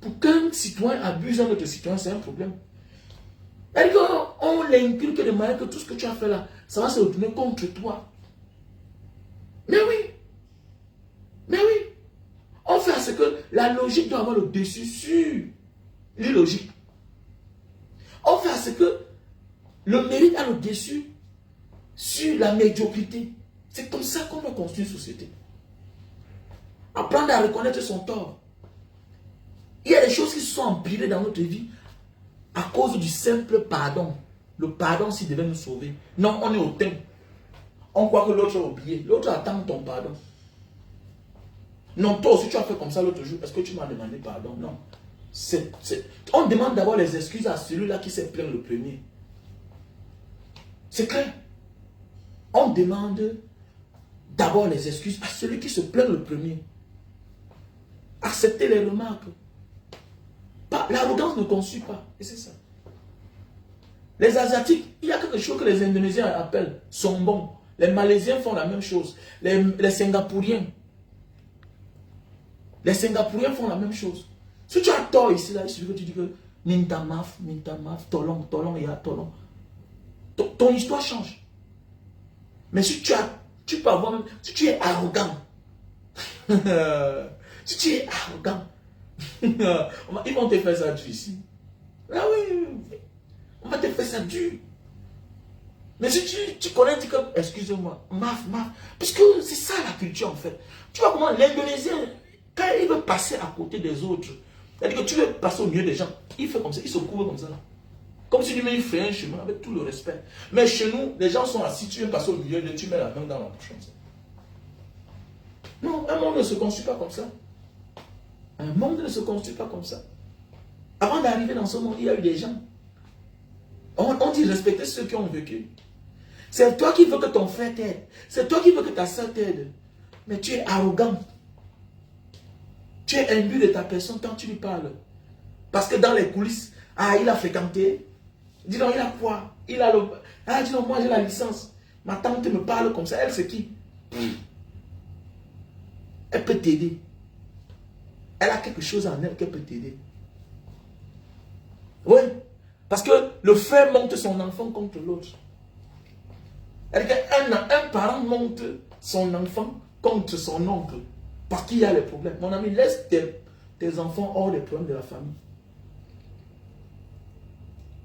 pour qu'un citoyen abuse un autre citoyen, c'est un problème. On l'inculque de manière que tout ce que tu as fait là, ça va se retourner contre toi. Mais oui. Mais oui. On fait à ce que la logique doit avoir le dessus sur l'illogique. On fait à ce que le mérite a le dessus sur la médiocrité. C'est comme ça qu'on doit construire une société. Apprendre à reconnaître son tort. Il y a des choses qui se sont empirées dans notre vie à cause du simple pardon. Le pardon s'il devait nous sauver. Non, on est hautain. On croit que l'autre a oublié. L'autre attend ton pardon. Non, toi aussi tu as fait comme ça l'autre jour. Est-ce que tu m'as demandé pardon? Non. On demande d'abord les excuses à celui-là qui s'est plaint le premier. C'est clair. On demande d'abord les excuses à celui qui se plaint le premier. Accepter les remarques. L'arrogance ne conçut pas. Et c'est ça. Les Asiatiques, il y a quelque chose que les Indonésiens appellent sombong. Les Malaisiens font la même chose. Les Singapouriens. Les Singapouriens font la même chose. Si tu as tort ici, là, il suffit que tu dis que Mintamaf, Tolong, et Tolong. Ton histoire change. Mais si tu peux avoir même, si tu es arrogant, si tu es arrogant, ils vont te faire ça dur ici. Ah oui, on va te faire ça dur. Mais si tu connais, dis comme, excusez-moi, maf, puisque c'est ça la culture en fait. Tu vois comment l'Indonésien, quand il veut passer à côté des autres, c'est-à-dire que tu veux passer au milieu des gens, il fait comme ça, il se couvre comme ça là. Comme si lui-même il fait un chemin avec tout le respect. Mais chez nous, les gens sont assis, tu viens passer au milieu, tu mets la main dans la bouche comme ça. Non, un monde ne se construit pas comme ça. Un monde ne se construit pas comme ça. Avant d'arriver dans ce monde, il y a eu des gens. On dit respecter ceux qui ont vécu. C'est toi qui veux que ton frère t'aide. C'est toi qui veux que ta soeur t'aide. Mais tu es arrogant. Tu es imbu de ta personne quand tu lui parles. Parce que dans les coulisses, ah, il a fréquenté. Dis donc, il a quoi? Il a le... Ah, dis donc, moi j'ai la licence. Ma tante me parle comme ça. Elle, c'est qui? Elle peut t'aider. Elle a quelque chose en elle qu'elle peut t'aider. Oui. Parce que le frère monte son enfant contre l'autre. Un parent monte son enfant contre son oncle. Parce qu'il y a les problèmes. Mon ami, laisse tes enfants hors des problèmes de la famille.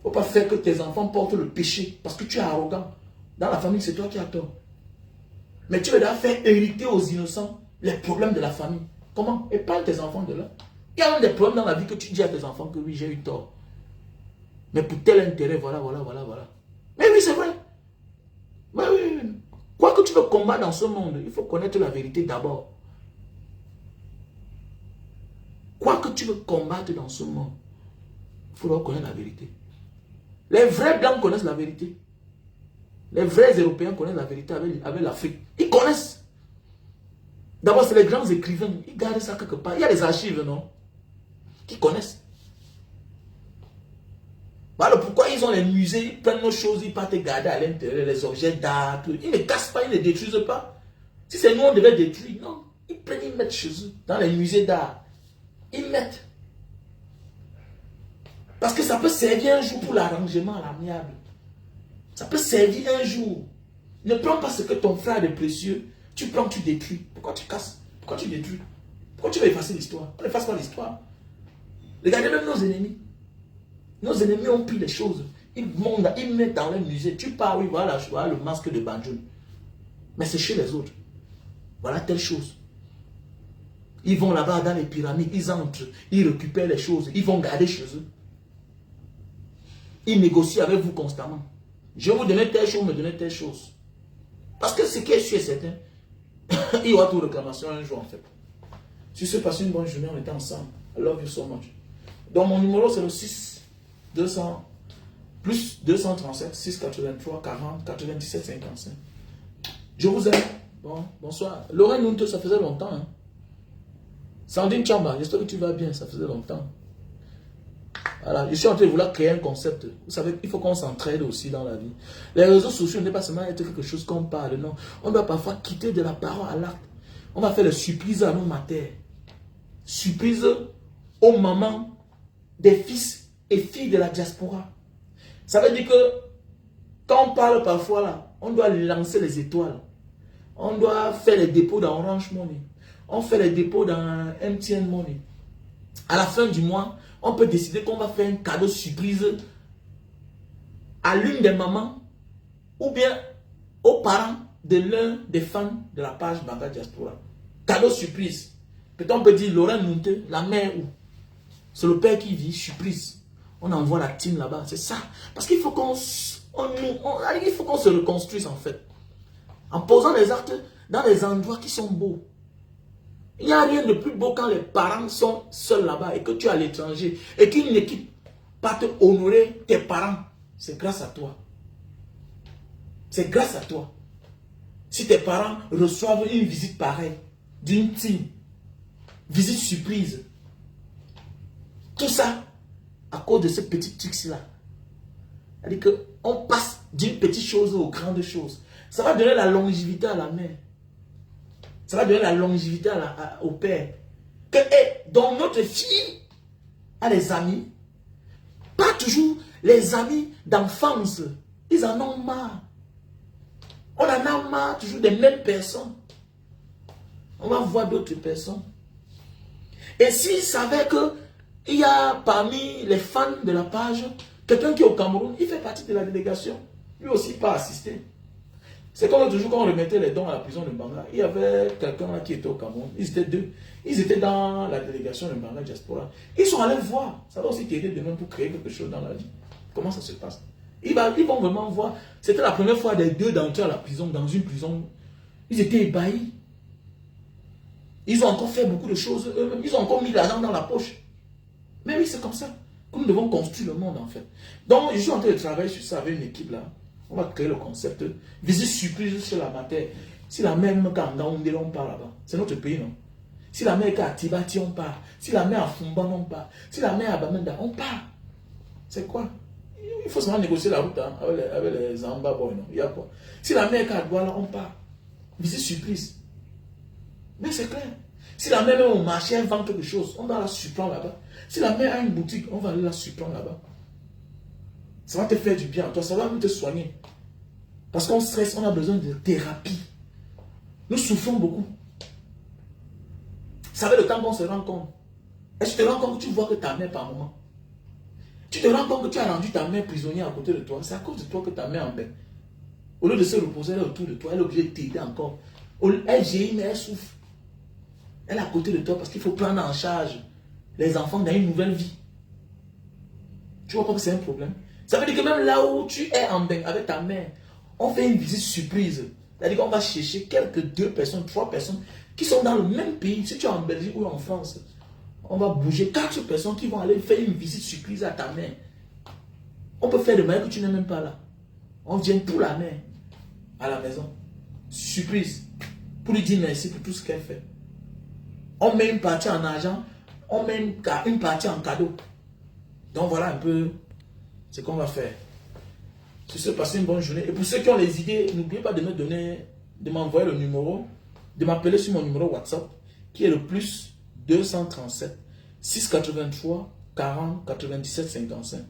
Il ne faut pas faire que tes enfants portent le péché. Parce que tu es arrogant. Dans la famille, c'est toi qui as tort. Mais tu vas faire hériter aux innocents les problèmes de la famille. Comment? Épargne tes enfants de là. Il y a des problèmes dans la vie que tu dis à tes enfants que oui, j'ai eu tort. Mais pour tel intérêt, voilà. Mais oui, c'est vrai. Mais oui. Quoi que tu veux combattre dans ce monde, il faut connaître la vérité d'abord. Quoi que tu veux combattre dans ce monde, il faut connaître la vérité. Les vrais blancs connaissent la vérité. Les vrais Européens connaissent la vérité avec l'Afrique. Ils connaissent. D'abord, c'est les grands écrivains. Ils gardent ça quelque part. Il y a des archives, non? Qui connaissent. Voilà pourquoi ils ont les musées, ils prennent nos choses, ils partent garder à l'intérieur, les objets d'art. Ils ne cassent pas, ils ne détruisent pas. Si c'est nous, on devait détruire. Non. Ils prennent, ils mettent chez eux, dans les musées d'art. Ils mettent. Parce que ça peut servir un jour pour l'arrangement à l'amiable. Ça peut servir un jour. Ne prends pas ce que ton frère est précieux. Tu prends, tu détruis. Pourquoi tu casses? Pourquoi tu détruis? Pourquoi tu veux effacer l'histoire? On n'efface pas l'histoire. Regardez même nos ennemis. Nos ennemis ont pris les choses. Ils montent, ils mettent dans les musées. Tu pars, oui, voilà le masque de Banjul. Mais c'est chez les autres. Voilà telle chose. Ils vont là-bas dans les pyramides, ils entrent, ils récupèrent les choses, ils vont garder chez eux. Ils négocient avec vous constamment. Je vais vous donner telle chose, me donner telle chose. Parce que ce qui est sûr et certain, il y aura toute réclamation un jour en fait. Si c'est passé une bonne journée, on était ensemble. I love you so much. Donc mon numéro c'est le 6 200 plus 237 683 40 97 55. Je vous aime. Bon, bonsoir. Lorraine Nunte, ça faisait longtemps. Hein? Sandrine Chamba, j'espère que tu vas bien, ça faisait longtemps. Voilà, je suis en train de vouloir créer un concept. Vous savez, il faut qu'on s'entraide aussi dans la vie. Les réseaux sociaux n'est pas seulement être quelque chose qu'on parle, non. On doit parfois quitter de la parole à l'acte. On va faire des surprises à nos matères. Surprises aux mamans des fils et filles de la diaspora. Ça veut dire que quand on parle parfois là, on doit lancer les étoiles. On doit faire les dépôts dans Orange Money. On fait les dépôts dans MTN Money. À la fin du mois, on peut décider qu'on va faire un cadeau surprise à l'une des mamans ou bien aux parents de l'un des fans de la page Banga Diaspora. Cadeau surprise. Peut-être on peut dire Laurent Nunte, la mère ou c'est le père qui vit, surprise. On envoie la team là-bas, c'est ça. Parce qu'il faut qu'on se reconstruise en fait. En posant des actes dans des endroits qui sont beaux. Il n'y a rien de plus beau quand les parents sont seuls là-bas et que tu es à l'étranger et qu'une équipe pas te honorer tes parents. C'est grâce à toi. C'est grâce à toi. Si tes parents reçoivent une visite pareille d'une team, visite surprise, tout ça à cause de ce petit truc-là. C'est-à-dire qu'on passe d'une petite chose aux grandes choses. Ça va donner la longévité à la mère. Ça va donner la longévité au père. Donc notre fille a des amis. Pas toujours les amis d'enfance. Ils en ont marre. On en a marre toujours des mêmes personnes. On va voir d'autres personnes. Et s'ils savaient qu'il y a parmi les fans de la page, quelqu'un qui est au Cameroun, il fait partie de la délégation. Lui aussi pas assisté. C'est comme toujours quand on remettait les dons à la prison de Banga, il y avait quelqu'un qui était au Cameroun. Ils étaient deux. Ils étaient dans la délégation de Banga Diaspora. Ils sont allés voir. Ça va aussi t'aider demain pour créer quelque chose dans la vie. Comment ça se passe? Ils vont vraiment voir. C'était la première fois des deux d'entre eux à la prison, dans une prison. Ils étaient ébahis. Ils ont encore fait beaucoup de choses eux-mêmes. Ils ont encore mis l'argent dans la poche. Mais oui, c'est comme ça que nous devons construire le monde en fait. Donc, je suis en train de travailler sur ça avec une équipe là. On va créer le concept. Visite surprise chez la matière. Si la mère me quand on part là-bas. C'est notre pays, non? Si la mère est à Tibati, on part. Si la mère à Fumban, on part. Si la mère à Bamenda, on part. C'est quoi? Il faut seulement négocier la route hein, avec les Zamba boys, non? Il y a quoi? Si la mère est à Douala, on part. Visite surprise. Mais c'est clair. Si la mère est au marché, elle vend quelque chose, on va la surprendre là-bas. Si la mère a une boutique, on va aller la surprendre là-bas. Ça va te faire du bien. Toi, ça va même te soigner. Parce qu'on stresse, on a besoin de thérapie. Nous souffrons beaucoup. Ça fait le temps qu'on se rend compte. Est-ce que tu te rends compte que tu vois que ta mère par moment? Tu te rends compte que tu as rendu ta mère prisonnière à côté de toi. C'est à cause de toi que ta mère en bain. Au lieu de se reposer, elle est autour de toi. Elle est obligée de t'aider encore. Elle gérit, mais elle souffre. Elle est à côté de toi parce qu'il faut prendre en charge les enfants dans une nouvelle vie. Tu vois pas que c'est un problème? Ça veut dire que même là où tu es en bain avec ta mère, on fait une visite surprise. C'est-à-dire qu'on va chercher quelques 2 personnes, 3 personnes qui sont dans le même pays. Si tu es en Belgique ou en France, on va bouger 4 personnes qui vont aller faire une visite surprise à ta mère. On peut faire de manière que tu n'es même pas là. On vient pour la mère à la maison. Surprise. Pour lui dire merci pour tout ce qu'elle fait. On met une partie en argent, on met une partie en cadeau. Donc voilà un peu ce qu'on va faire. C'est se passer une bonne journée. Et pour ceux qui ont les idées, n'oubliez pas de me donner, de m'envoyer le numéro, de m'appeler sur mon numéro WhatsApp, qui est le plus 237 683 40 97 55.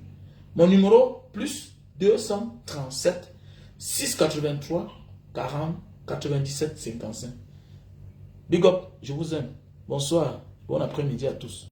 Mon numéro plus 237 683 40 97 55. Big up, je vous aime. Bonsoir, bon après-midi à tous.